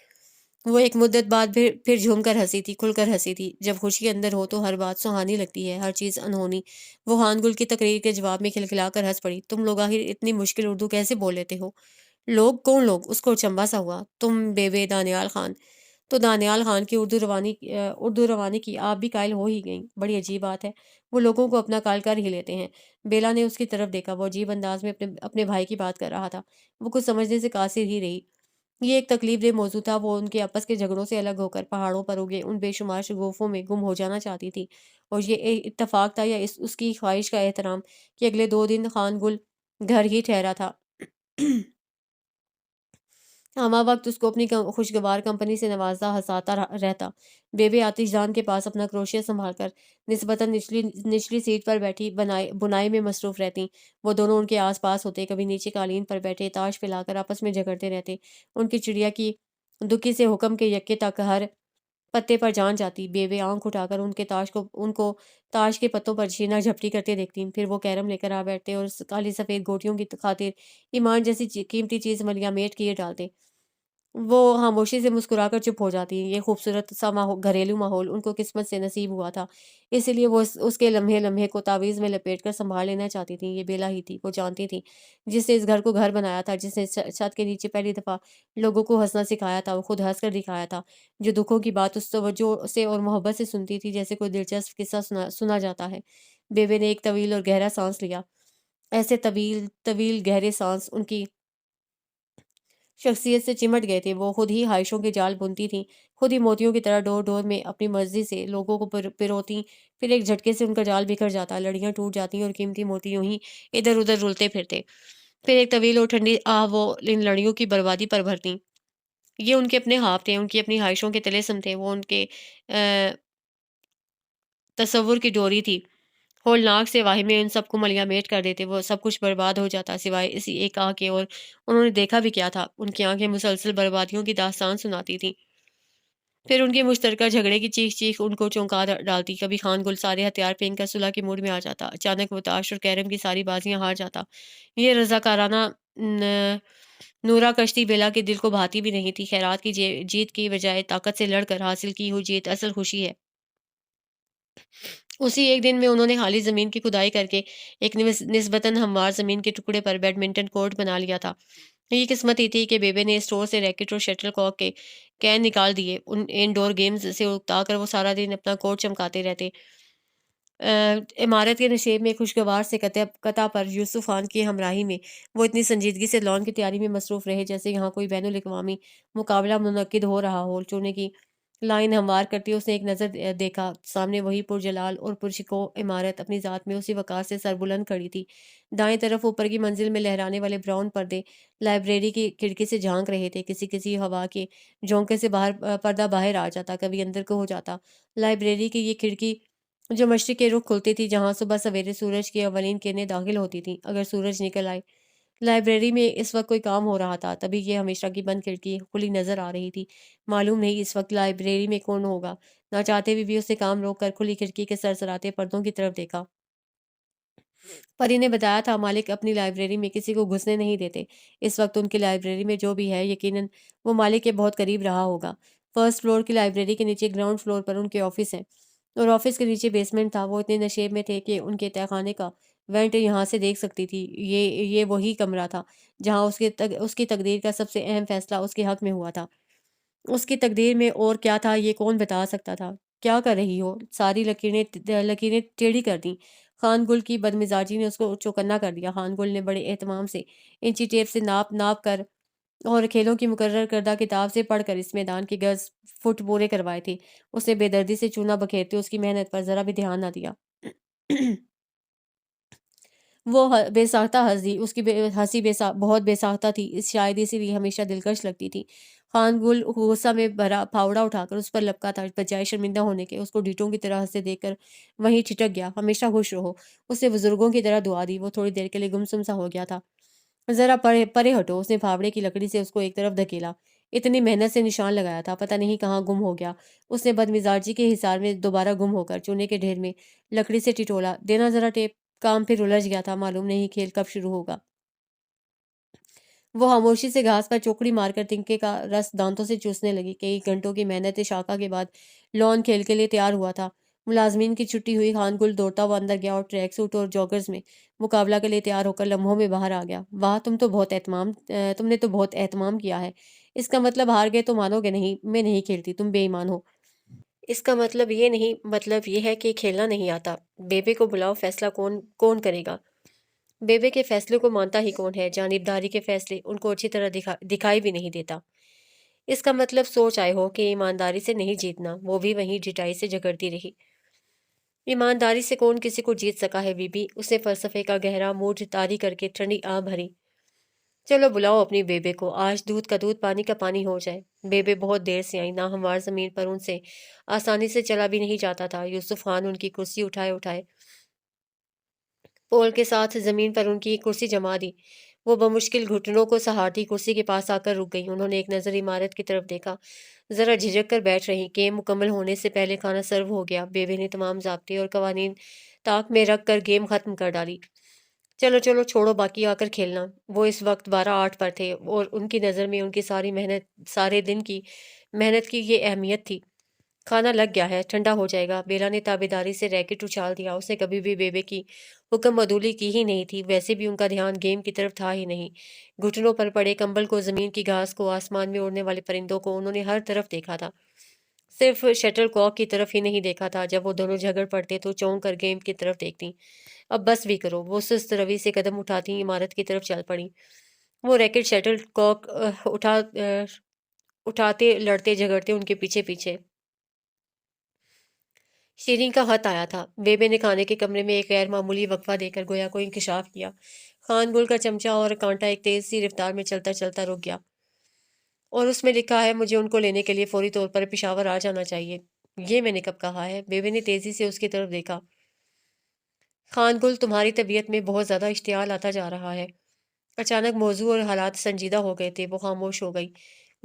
وہ ایک مدت بعد پھر جھوم کر ہنسی تھی، کھل کر ہنسی تھی۔ جب خوشی اندر ہو تو ہر بات سہانی لگتی ہے، ہر چیز انہونی۔ وہ خان گل کی تقریر کے جواب میں کھلکھلا کر ہنس پڑی، تم لوگ آخر اتنی مشکل اردو کیسے بول لیتے ہو؟ لوگ کون لوگ؟ اس کو چنبا سا ہوا۔ تم بے دانیال خان۔ تو دانیال خان کی اردو روانی کی آپ بھی قائل ہو ہی گئیں؟ بڑی عجیب بات ہے، وہ لوگوں کو اپنا قائل کر ہی لیتے ہیں۔ بیلا نے اس کی طرف دیکھا، وہ عجیب انداز میں اپنے بھائی کی بات کر رہا تھا۔ وہ کچھ سمجھنے سے قاصر ہی رہی۔ یہ ایک تکلیف دہ موضوع تھا۔ وہ ان کے آپس کے جھگڑوں سے الگ ہو کر پہاڑوں پر اگے ان بے شمار شگوفوں میں گم ہو جانا چاہتی تھی، اور یہ اتفاق تھا یا اس کی خواہش کا احترام کہ اگلے 2 دن خان گل گھر ہی ٹھہرا تھا۔ ہمہ وقت اس کو اپنی خوشگوار کمپنی سے نوازتا ہنساتا رہتا۔ بے آتش جان کے پاس اپنا کروشیا سنبھال کر نسبتاً نچلی سیٹ پر بیٹھی بنائی میں مصروف رہتی۔ وہ دونوں ان کے آس پاس ہوتے، کبھی نیچے قالین پر بیٹھے تاش پھیلا کر آپس میں جھگڑتے رہتے۔ ان کی چڑیا کی دکی سے حکم کے یکے تک ہر پتے پر جان جاتی۔ بے آنکھ اٹھا کر ان کو تاش کے پتوں پر چھینا جھپٹی کرتے دیکھتی۔ پھر وہ کیرم لے کر آ بیٹھتے اور کالی سفید گوٹیوں کی خاطر ایمان جیسی قیمتی چیز ملیا میٹ کیے ڈالتے۔ وہ خاموشی سے مسکرا کر چپ ہو جاتی۔ یہ خوبصورت سا گھریلو ماحول ان کو قسمت سے نصیب ہوا تھا، اسی لیے وہ اس کے لمحے لمحے کو تعویذ میں لپیٹ کر سنبھال لینا چاہتی تھیں۔ یہ بیلا ہی تھی، وہ جانتی تھی، جس نے اس گھر کو گھر بنایا تھا، جس نے چھت کے نیچے پہلی دفعہ لوگوں کو ہنسنا سکھایا تھا، وہ خود ہنس کر دکھایا تھا، جو دکھوں کی بات اس توجہ سے اور محبت سے سنتی تھی جیسے کوئی دلچسپ قصہ سنا جاتا ہے۔ بیوے نے ایک طویل اور گہرا سانس لیا۔ ایسے طویل طویل گہرے سانس ان کی شخصیت سے چمٹ گئے تھے۔ وہ خود ہی خواہشوں کے جال بنتی تھیں، خود ہی موتیوں کی طرح ڈور ڈور میں اپنی مرضی سے لوگوں کو پروتیں، پھر ایک جھٹکے سے ان کا جال بکھر جاتا، لڑیاں ٹوٹ جاتی اور قیمتی موتی یوں ہی ادھر ادھر رلتے پھرتے۔ پھر ایک طویل اور ٹھنڈی آہ وہ ان لڑیوں کی بربادی پر بھرتیں۔ یہ ان کے اپنے خواب تھے، ان کی اپنی خواہشوں کے طلسم تھے، وہ ان کے تصور کی ڈوری تھی۔ ہولناک سے واہمے ان سب کو ملیا میٹ کر دیتے، وہ سب کچھ برباد ہو جاتا سوائے اسی ایک آہ کے، اور انہوں نے دیکھا بھی کیا تھا؟ ان کی آنکھیں مسلسل بربادیوں کی داستان سناتی تھیں۔ پھر ان کے مشترکہ جھگڑے کی چیخ چیخ ان کو چونکا ڈالتی۔ کبھی خان گل سارے ہتھیار پھینک کر صلح کے موڈ میں آ جاتا، اچانک وہ تاش اور کیرم کی ساری بازیاں ہار جاتا۔ یہ رضاکارانہ نورا کشتی بیلا کے دل کو بھاتی بھی نہیں تھی۔ خیرات کی جیت کی بجائے طاقت سے لڑ کر حاصل کی ہوئی جیت اصل خوشی ہے۔ اسی ایک دن میں انہوں نے خالی زمین کی کھدائی کر کے ایک نسبتاً ہموار زمین کے ٹکڑے پر بیڈمنٹن کورٹ بنا لیا تھا۔ یہ قسمت ہی تھی کہ بیبے نے اسٹور سے ریکٹ اور شٹل کاک کے کین نکال دیے۔ ان ڈور گیمز سے اکتا کر وہ سارا دن اپنا کورٹ چمکاتے رہتے۔ عمارت کے نشیب میں خوشگوار سے قطع پر یوسف خان کی ہمراہی میں وہ اتنی سنجیدگی سے لان کی تیاری میں مصروف رہے جیسے یہاں کوئی بین الاقوامی مقابلہ منعقد ہو رہا ہو۔ چونے کی لائن ہموار کرتی اس نے ایک نظر دیکھا، سامنے وہی پرجلال اور پرشکوہ عمارت اپنی ذات میں اسی وقار سے سربلند کھڑی تھی۔ دائیں طرف اوپر کی منزل میں لہرانے والے براؤن پردے لائبریری کی کھڑکی سے جھانک رہے تھے۔ کسی کسی ہوا کے جھونکے سے پردہ باہر آ جاتا، کبھی اندر کو ہو جاتا۔ لائبریری کی یہ کھڑکی جو مشرق کے رخ کھلتی تھی، جہاں صبح سویرے سورج کی اولین کرنیں داخل ہوتی تھیں۔ اگر سورج نکل آئے لائبریری میں اس وقت کوئی کام ہو رہا تھا، تبھی یہ ہمیشہ کی بند کھڑکی کھلی نظر آ رہی تھی۔ معلوم نہیں اس وقت لائبریری میں کون ہوگا۔ نہ چاہتے بھی اس نے کام روک کر کھلی کھڑکی کے سرسراتے پردوں کی طرف دیکھا۔ پری نے بتایا تھا مالک اپنی لائبریری میں کسی کو گھسنے نہیں دیتے۔ اس وقت ان کی لائبریری میں جو بھی ہے یقیناً وہ مالک کے بہت قریب رہا ہوگا۔ فرسٹ فلور کی لائبریری کے نیچے گراؤنڈ فلور پر ان کے آفس ہیں اور آفس کے نیچے بیسمنٹ تھا۔ وہ اتنے نشیب میں تھے کہ ان کے تہہ خانے کا وینٹ یہاں سے دیکھ سکتی تھی۔ یہ وہی کمرہ تھا جہاں اس کی تقدیر کا سب سے اہم فیصلہ اس کے حق میں ہوا تھا۔ اس کی تقدیر میں اور کیا تھا یہ کون بتا سکتا تھا؟ کیا کر رہی ہو؟ ساری لکیریں ٹیڑھی کر دیں۔ خان گل کی بدمزاجی نے اس کو چوکنا کر دیا۔ خان گل نے بڑے اہتمام سے انچی ٹیپ سے ناپ ناپ کر اور کھیلوں کی مقرر کردہ کتاب سے پڑھ کر اس میدان کے گز فٹ پورے کروائے تھے۔ اس نے بے دردی سے چونا بکھیرتے اس کی محنت پر ذرا بھی دھیان نہ دیا۔ وہ بے ساختہ ہنس دی۔ اس کی ہنسی بہت بے ساختہ تھی، شاید اسی لیے ہمیشہ دلکش لگتی تھی۔ خان گل غصہ میں بھرا پھاوڑا اٹھا کر اس پر لپکا تھا، بجائے شرمندہ ہونے کے۔ اس کو ڈیٹوں کی طرح ہنستے دیکھ کر وہیں ٹھٹک گیا۔ ہمیشہ خوش رہو، اس نے بزرگوں کی طرح دعا دی۔ وہ تھوڑی دیر کے لیے گمسم سا ہو گیا تھا۔ ذرا پرے ہٹو، اس نے پھاوڑے کی لکڑی سے اس کو ایک طرف دھکیلا۔ اتنی محنت سے نشان لگایا تھا، پتہ نہیں کہاں گم ہو گیا۔ اس نے بدمزاجی کے حصار میں دوبارہ گم ہو کر چونے کے ڈھیر میں لکڑی سے ٹٹولا۔ دینا ذرا ٹیپ۔ کام پھر الجھ گیا تھا، معلوم نہیں کھیل کب شروع ہوگا۔ وہ خاموشی سے گھاس پر چوکڑی مار کر تنکے کا رس دانتوں سے چوسنے لگی۔ کئی گھنٹوں کی محنت شاقہ کے بعد لون کھیل کے لیے تیار ہوا تھا۔ ملازمین کی چھٹی ہوئی۔ خان گل دوڑتا ہوا اندر گیا اور ٹریک سوٹ اور جوگرز میں مقابلہ کے لیے تیار ہو کر لمحوں میں باہر آ گیا۔ واہ، تم نے تو بہت اہتمام کیا ہے۔ اس کا مطلب ہار گئے تو مانو گے نہیں، میں نہیں کھیلتی، تم بے ایمان ہو۔ اس کا مطلب یہ نہیں، مطلب یہ ہے کہ کھیلنا نہیں آتا۔ بیبے کو بلاؤ، فیصلہ کون کرے گا؟ بیبے کے فیصلے کو مانتا ہی کون ہے؟ جانبداری کے فیصلے ان کو اچھی طرح دکھائی بھی نہیں دیتا۔ اس کا مطلب سوچ آئے ہو کہ ایمانداری سے نہیں جیتنا۔ وہ بھی وہیں ڈٹائی سے جھگڑتی رہی۔ ایمانداری سے کون کسی کو جیت سکا ہے بی بی؟ اس نے فلسفے کا گہرا موج طاری کر کے ٹھنڈی آہ بھری۔ چلو بلاؤ اپنی بیبے کو، آج دودھ کا دودھ پانی کا پانی ہو جائے۔ بیبے بہت دیر سے آئی، ناہموار زمین پر ان سے آسانی سے چلا بھی نہیں جاتا تھا۔ یوسف خان ان کی کرسی اٹھائے پول کے ساتھ زمین پر ان کی کرسی جما دی۔ وہ بمشکل گھٹنوں کو سہارتی کرسی کے پاس آ کر رک گئی۔ انہوں نے ایک نظر عمارت کی طرف دیکھا۔ ذرا جھجک کر بیٹھ رہی۔ گیم مکمل ہونے سے پہلے کھانا سرو ہو گیا۔ بیبے نے تمام ضابطے اور قوانین طاق میں رکھ کر گیم ختم کر ڈالی۔ چلو چلو چھوڑو، باقی آ کر کھیلنا۔ وہ اس وقت 12:08 پر تھے اور ان کی نظر میں ان کی سارے دن کی محنت کی یہ اہمیت تھی۔ کھانا لگ گیا ہے، ٹھنڈا ہو جائے گا۔ بیلا نے تابیداری سے ریکٹ اچھال دیا۔ اس نے کبھی بھی بیبے کی حکم عدولی کی ہی نہیں تھی۔ ویسے بھی ان کا دھیان گیم کی طرف تھا ہی نہیں۔ گھٹنوں پر پڑے کمبل کو، زمین کی گھاس کو، آسمان میں اڑنے والے پرندوں کو انہوں نے ہر طرف دیکھا تھا، صرف شٹل کاک کی طرف ہی نہیں دیکھا تھا۔ جب وہ دونوں جھگڑ پڑتے تو چونک کر گیم کی طرف دیکھتی۔ اب بس بھی کرو۔ وہ سست روی سے قدم اٹھاتی عمارت کی طرف چل پڑی۔ وہ ریکٹ شٹل کاک اٹھاتے لڑتے جھگڑتے ان کے پیچھے پیچھے۔ شیرین کا خط آیا تھا۔ بیبے نے کھانے کے کمرے میں ایک غیر معمولی وقفہ دے کر گویا کوئی انکشاف کیا۔ خان گل کا چمچہ اور کانٹا ایک تیز سی رفتار میں چلتا چلتا رک گیا۔ اور اس میں لکھا ہے مجھے ان کو لینے کے لیے فوری طور پر پشاور آ جانا چاہیے۔ یہ میں نے کب کہا ہے؟ بیبے نے تیزی سے اس کی طرف دیکھا۔ خان گل، تمہاری طبیعت میں بہت زیادہ اشتعال آتا جا رہا ہے۔ اچانک موضوع اور حالات سنجیدہ ہو گئے تھے۔ وہ خاموش ہو گئی۔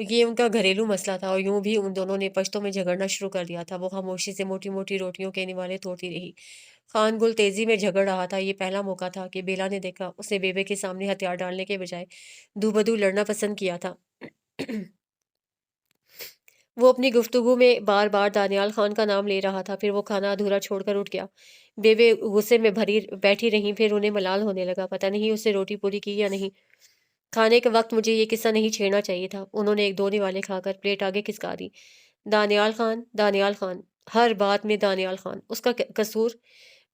یہ ان کا گھریلو مسئلہ تھا اور یوں بھی ان دونوں نے پشتوں میں جھگڑنا شروع کر دیا تھا۔ وہ خاموشی سے موٹی موٹی روٹیوں کے نوالے توڑتی رہی۔ خان گل تیزی میں جھگڑ رہا تھا۔ یہ پہلا موقع تھا کہ بیلا نے دیکھا۔ اس نے بیبے کے سامنے ہتھیار ڈالنے کے بجائے دو بدو لڑنا پسند کیا تھا۔ وہ اپنی گفتگو میں بار بار دانیال خان کا نام لے رہا تھا۔ پھر وہ کھانا ادھورا چھوڑ کر اٹھ گیا۔ بیبے غصے میں بیٹھی رہیں، پھر انہیں ملال ہونے لگا۔ پتہ نہیں اس نے روٹی پوری کی یا نہیں۔ کھانے کے وقت مجھے یہ قصہ نہیں چھیڑنا چاہیے تھا۔ انہوں نے ایک دو نوالے کھا کر پلیٹ آگے کھسکا دی۔ دانیال خان، ہر بات میں دانیال خان، اس کا قصور؟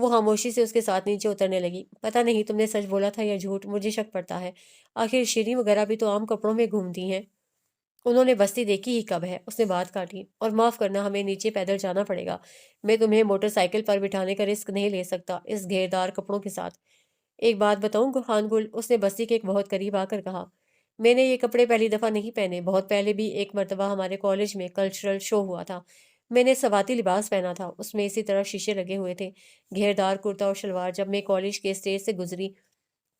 وہ خاموشی سے اس کے ساتھ نیچے اترنے لگی۔ پتہ نہیں تم نے سچ بولا تھا یا جھوٹ، مجھے شک پڑتا ہے۔ آخر شیریں وغیرہ بھی تو عام کپڑوں میں گھومتی ہیں۔ انہوں نے بستی دیکھی ہی کب ہے؟ اس نے بات کاٹی۔ اور معاف کرنا، ہمیں نیچے پیدل جانا پڑے گا۔ میں تمہیں موٹر سائیکل پر بٹھانے کا رسک نہیں لے سکتا اس گھیردار کپڑوں کے ساتھ۔ ایک بات بتاؤں خان گل، اس نے بستی کے ایک بہت قریب آ کر کہا، میں نے یہ کپڑے پہلی دفعہ نہیں پہنے، بہت پہلے بھی ایک مرتبہ ہمارے کالج میں کلچرل شو ہوا تھا، میں نے سواتی لباس پہنا تھا، اس میں اسی طرح شیشے لگے ہوئے تھے، گھیردار کرتا اور شلوار۔ جب میں کالج کے اسٹیج سے گزری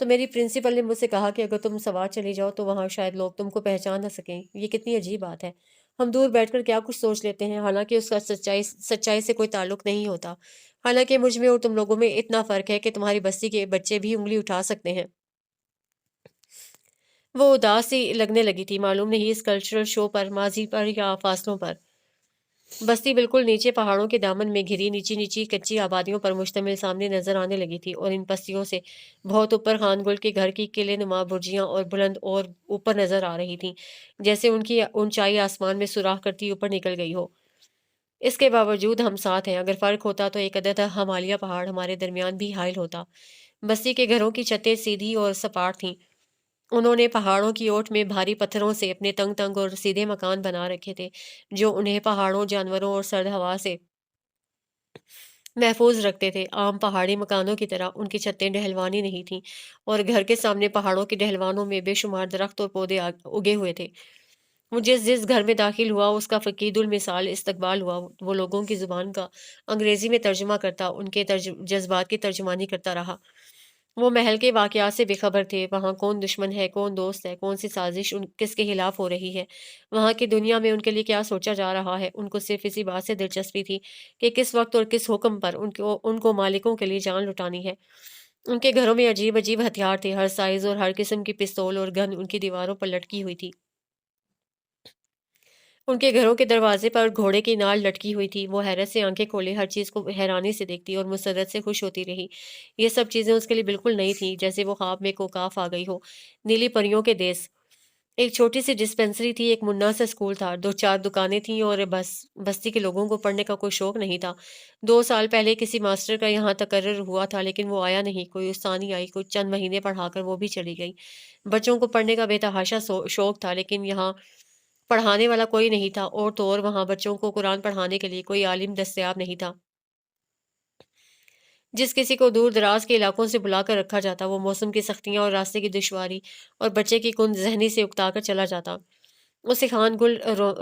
تو میری پرنسپل نے مجھ سے کہا کہ اگر تم سوار چلی جاؤ تو وہاں شاید لوگ تم کو پہچان نہ سکیں۔ یہ کتنی عجیب بات ہے، ہم دور بیٹھ کر کیا کچھ سوچ لیتے ہیں، حالانکہ اس کا سچائی سے کوئی تعلق نہیں ہوتا۔ حالانکہ مجھ میں اور تم لوگوں میں اتنا فرق ہے کہ تمہاری بستی کے بچے بھی انگلی اٹھا سکتے ہیں۔ وہ اداس سی لگنے لگی تھی، معلوم نہیں اس کلچرل شو پر، ماضی پر یا فاصلوں پر۔ بستی بالکل نیچے پہاڑوں کے دامن میں گھری نیچی نیچی کچی آبادیوں پر مشتمل سامنے نظر آنے لگی تھی، اور ان بستیوں سے بہت اوپر خان گل کے گھر کی قلعے نما برجیاں اور بلند اور اوپر نظر آ رہی تھیں، جیسے ان کی اونچائی آسمان میں سوراخ کرتی اوپر نکل گئی ہو۔ اس کے باوجود ہم ساتھ ہیں، اگر فرق ہوتا تو ایک عدد ہمالیہ پہاڑ ہمارے درمیان بھی حائل ہوتا۔ بستی کے گھروں کی چھتیں سیدھی اور سپاٹ تھیں، انہوں نے پہاڑوں کی اوٹ میں بھاری پتھروں سے اپنے تنگ تنگ اور سیدھے مکان بنا رکھے تھے، جو انہیں پہاڑوں، جانوروں اور سرد ہوا سے محفوظ رکھتے تھے۔ عام پہاڑی مکانوں کی طرح ان کی چھتیں ڈھلوانی نہیں تھیں، اور گھر کے سامنے پہاڑوں کی ڈھلوانوں میں بے شمار درخت اور پودے اگے ہوئے تھے۔ وہ جس گھر میں داخل ہوا اس کا فقید المثال استقبال ہوا، وہ لوگوں کی زبان کا انگریزی میں ترجمہ کرتا، ان کے جذبات کی ترجمانی کرتا رہا۔ وہ محل کے واقعات سے بے خبر تھے، وہاں کون دشمن ہے، کون دوست ہے، کون سی سازش کس کے خلاف ہو رہی ہے، وہاں کی دنیا میں ان کے لیے کیا سوچا جا رہا ہے۔ ان کو صرف اسی بات سے دلچسپی تھی کہ کس وقت اور کس حکم پر ان کو مالکوں کے لیے جان لٹانی ہے۔ ان کے گھروں میں عجیب عجیب ہتھیار تھے، ہر سائز اور ہر قسم کی پستول اور گن ان کی دیواروں پر لٹکی ہوئی تھی۔ ان کے گھروں کے دروازے پر گھوڑے کی نال لٹکی ہوئی تھی۔ وہ حیرت سے آنکھیں کھولے ہر چیز کو حیرانی سے دیکھتی اور مسرت سے خوش ہوتی رہی۔ یہ سب چیزیں اس کے لیے بالکل نئی تھیں، جیسے وہ خواب میں کوکاف آ گئی ہو، نیلی پریوں کے دیس۔ ایک چھوٹی سی ڈسپنسری تھی، ایک منا سا اسکول تھا، دو چار دکانیں تھیں، اور بس بستی کے لوگوں کو پڑھنے کا کوئی شوق نہیں تھا۔ 2 سال پہلے کسی ماسٹر کا یہاں تقرر ہوا تھا، لیکن وہ آیا نہیں، کوئی استانی آئی، کچھ چند مہینے پڑھا کر وہ بھی چلی گئی۔ بچوں کو پڑھنے کا بے تحاشا شوق تھا، لیکن یہاں پڑھانے والا کوئی نہیں تھا، اور تو اور وہاں بچوں کو قرآن پڑھانے کے لیے کوئی عالم دستیاب نہیں تھا۔ جس کسی کو دور دراز کے علاقوں سے بلا کر رکھا جاتا، وہ موسم کی سختیاں اور راستے کی دشواری اور بچے کی کن ذہنی سے اکتا کر چلا جاتا۔ اسے خان گل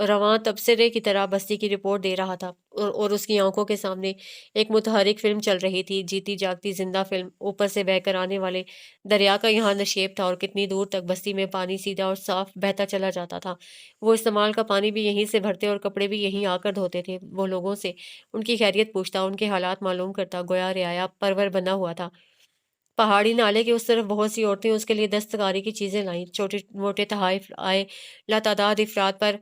رواں تبصرے کی طرح بستی کی رپورٹ دے رہا تھا، اور اس کی آنکھوں کے سامنے ایک متحرک فلم چل رہی تھی، جیتی جاگتی زندہ فلم۔ اوپر سے بہہ کر آنے والے دریا کا یہاں نشیب تھا، اور کتنی دور تک بستی میں پانی سیدھا اور صاف بہتا چلا جاتا تھا۔ وہ استعمال کا پانی بھی یہیں سے بھرتے اور کپڑے بھی یہیں آ کر دھوتے تھے۔ وہ لوگوں سے ان کی خیریت پوچھتا، ان کے حالات معلوم کرتا، گویا رعایا پرور بنا ہوا تھا۔ پہاڑی نالے کے اس طرف بہت سی عورتیں اس کے لیے دستکاری کی چیزیں لائیں، چھوٹے موٹے تحائف آئے، لاتعداد افراد پر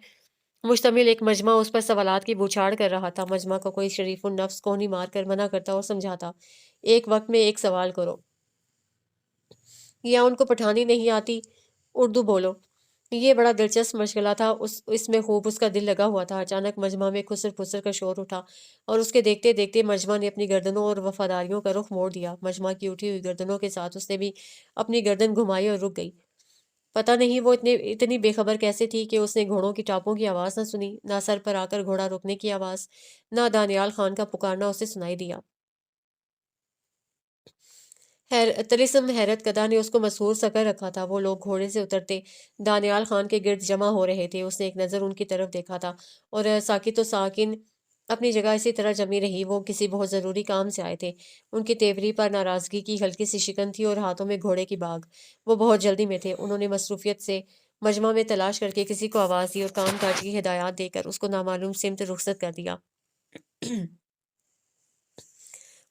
مشتمل ایک مجمع اس پر سوالات کی بوچھاڑ کر رہا تھا۔ مجمع کا کوئی شریف النفس کونی مار کر منع کرتا اور سمجھاتا، ایک وقت میں ایک سوال کرو، یا ان کو پٹھانی نہیں آتی، اردو بولو۔ یہ بڑا دلچسپ مشغلہ تھا، اس میں خوب اس کا دل لگا ہوا تھا۔ اچانک مجمع میں خسر پھسر کا شور اٹھا، اور اس کے دیکھتے دیکھتے مجمع نے اپنی گردنوں اور وفاداریوں کا رخ موڑ دیا۔ مجمع کی اٹھی ہوئی گردنوں کے ساتھ اس نے بھی اپنی گردن گھمائی اور رک گئی۔ پتہ نہیں وہ اتنی بے خبر کیسے تھی کہ اس نے گھوڑوں کی ٹاپوں کی آواز نہ سنی، نہ سر پر آ کر گھوڑا روکنے کی آواز، نہ دانیال خان کا پکارنا اسے سنائی دیا۔ طلسم حیرت کدہ نے اس کو مسحور سا کر رکھا تھا۔ وہ لوگ گھوڑے سے اترتے دانیال خان کے گرد جمع ہو رہے تھے۔ اس نے ایک نظر ان کی طرف دیکھا تھا، اور ساکت و ساکن اپنی جگہ اسی طرح جمی رہی۔ وہ کسی بہت ضروری کام سے آئے تھے۔ ان کی تیوری پر ناراضگی کی ہلکی سی شکن تھی، اور ہاتھوں میں گھوڑے کی باگ۔ وہ بہت جلدی میں تھے۔ انہوں نے مصروفیت سے مجمع میں تلاش کر کے کسی کو آواز دی، اور کام کاج کی ہدایات دے کر اس کو نامعلوم سمت رخصت کر دیا۔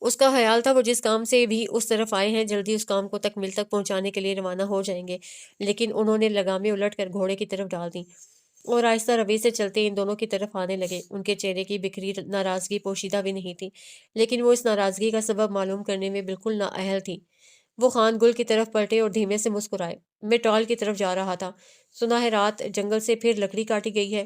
اس کا خیال تھا وہ جس کام سے بھی اس طرف آئے ہیں، جلدی اس کام کو تکمیل تک پہنچانے کے لیے روانہ ہو جائیں گے، لیکن انہوں نے لگامیں الٹ کر گھوڑے کی طرف ڈال دیں، اور آہستہ روی سے چلتے ان دونوں کی طرف آنے لگے۔ ان کے چہرے کی بکھری ناراضگی پوشیدہ بھی نہیں تھی، لیکن وہ اس ناراضگی کا سبب معلوم کرنے میں بالکل نااہل تھی۔ وہ خان گل کی طرف پلٹے اور دھیمے سے مسکرائے۔ میں ٹال کی طرف جا رہا تھا، سنا ہے رات جنگل سے پھر لکڑی کاٹی گئی ہے۔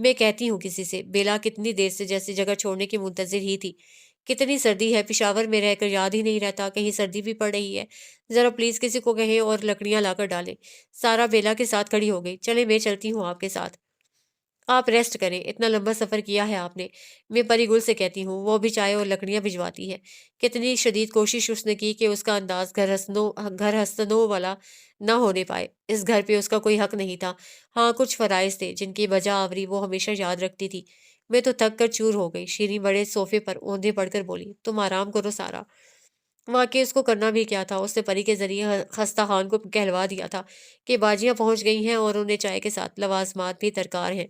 میں کہتی ہوں کسی سے۔ بیلا کتنی دیر سے جیسے جگہ چھوڑنے کی منتظر ہی تھی۔ کتنی سردی ہے، پشاور میں رہ کر یاد ہی نہیں رہتا، کہیں سردی بھی پڑ رہی ہے۔ ذرا پلیز کسی کو کہیں اور لکڑیاں لا کر ڈالیں۔ سارا بیلا کے ساتھ کھڑی ہو گئی۔ چلے میں چلتی ہوں آپ کے ساتھ۔ آپ ریسٹ کریں، اتنا لمبا سفر کیا ہے آپ نے۔ میں پری گل سے کہتی ہوں، وہ بھی چائے اور لکڑیاں بھجواتی ہے۔ کتنی شدید کوشش اس نے کی کہ اس کا انداز گھر ہستنوں والا نہ ہونے پائے۔ اس گھر پہ اس کا کوئی حق نہیں تھا۔ ہاں، کچھ فرائض تھے جن کی بجا آوری وہ ہمیشہ یاد رکھتی تھی۔ میں تو تھک کر چور ہو گئی۔ شیریں بڑے صوفے پر اوندھے پڑ کر بولی، تم آرام کرو سارا۔ واقعی اس کو کرنا بھی کیا تھا؟ اس نے پری کے ذریعے خستہ خان کو کہلوا دیا تھا کہ باجیاں پہنچ گئی ہیں اور انہیں چائے کے ساتھ لوازمات بھی درکار ہیں۔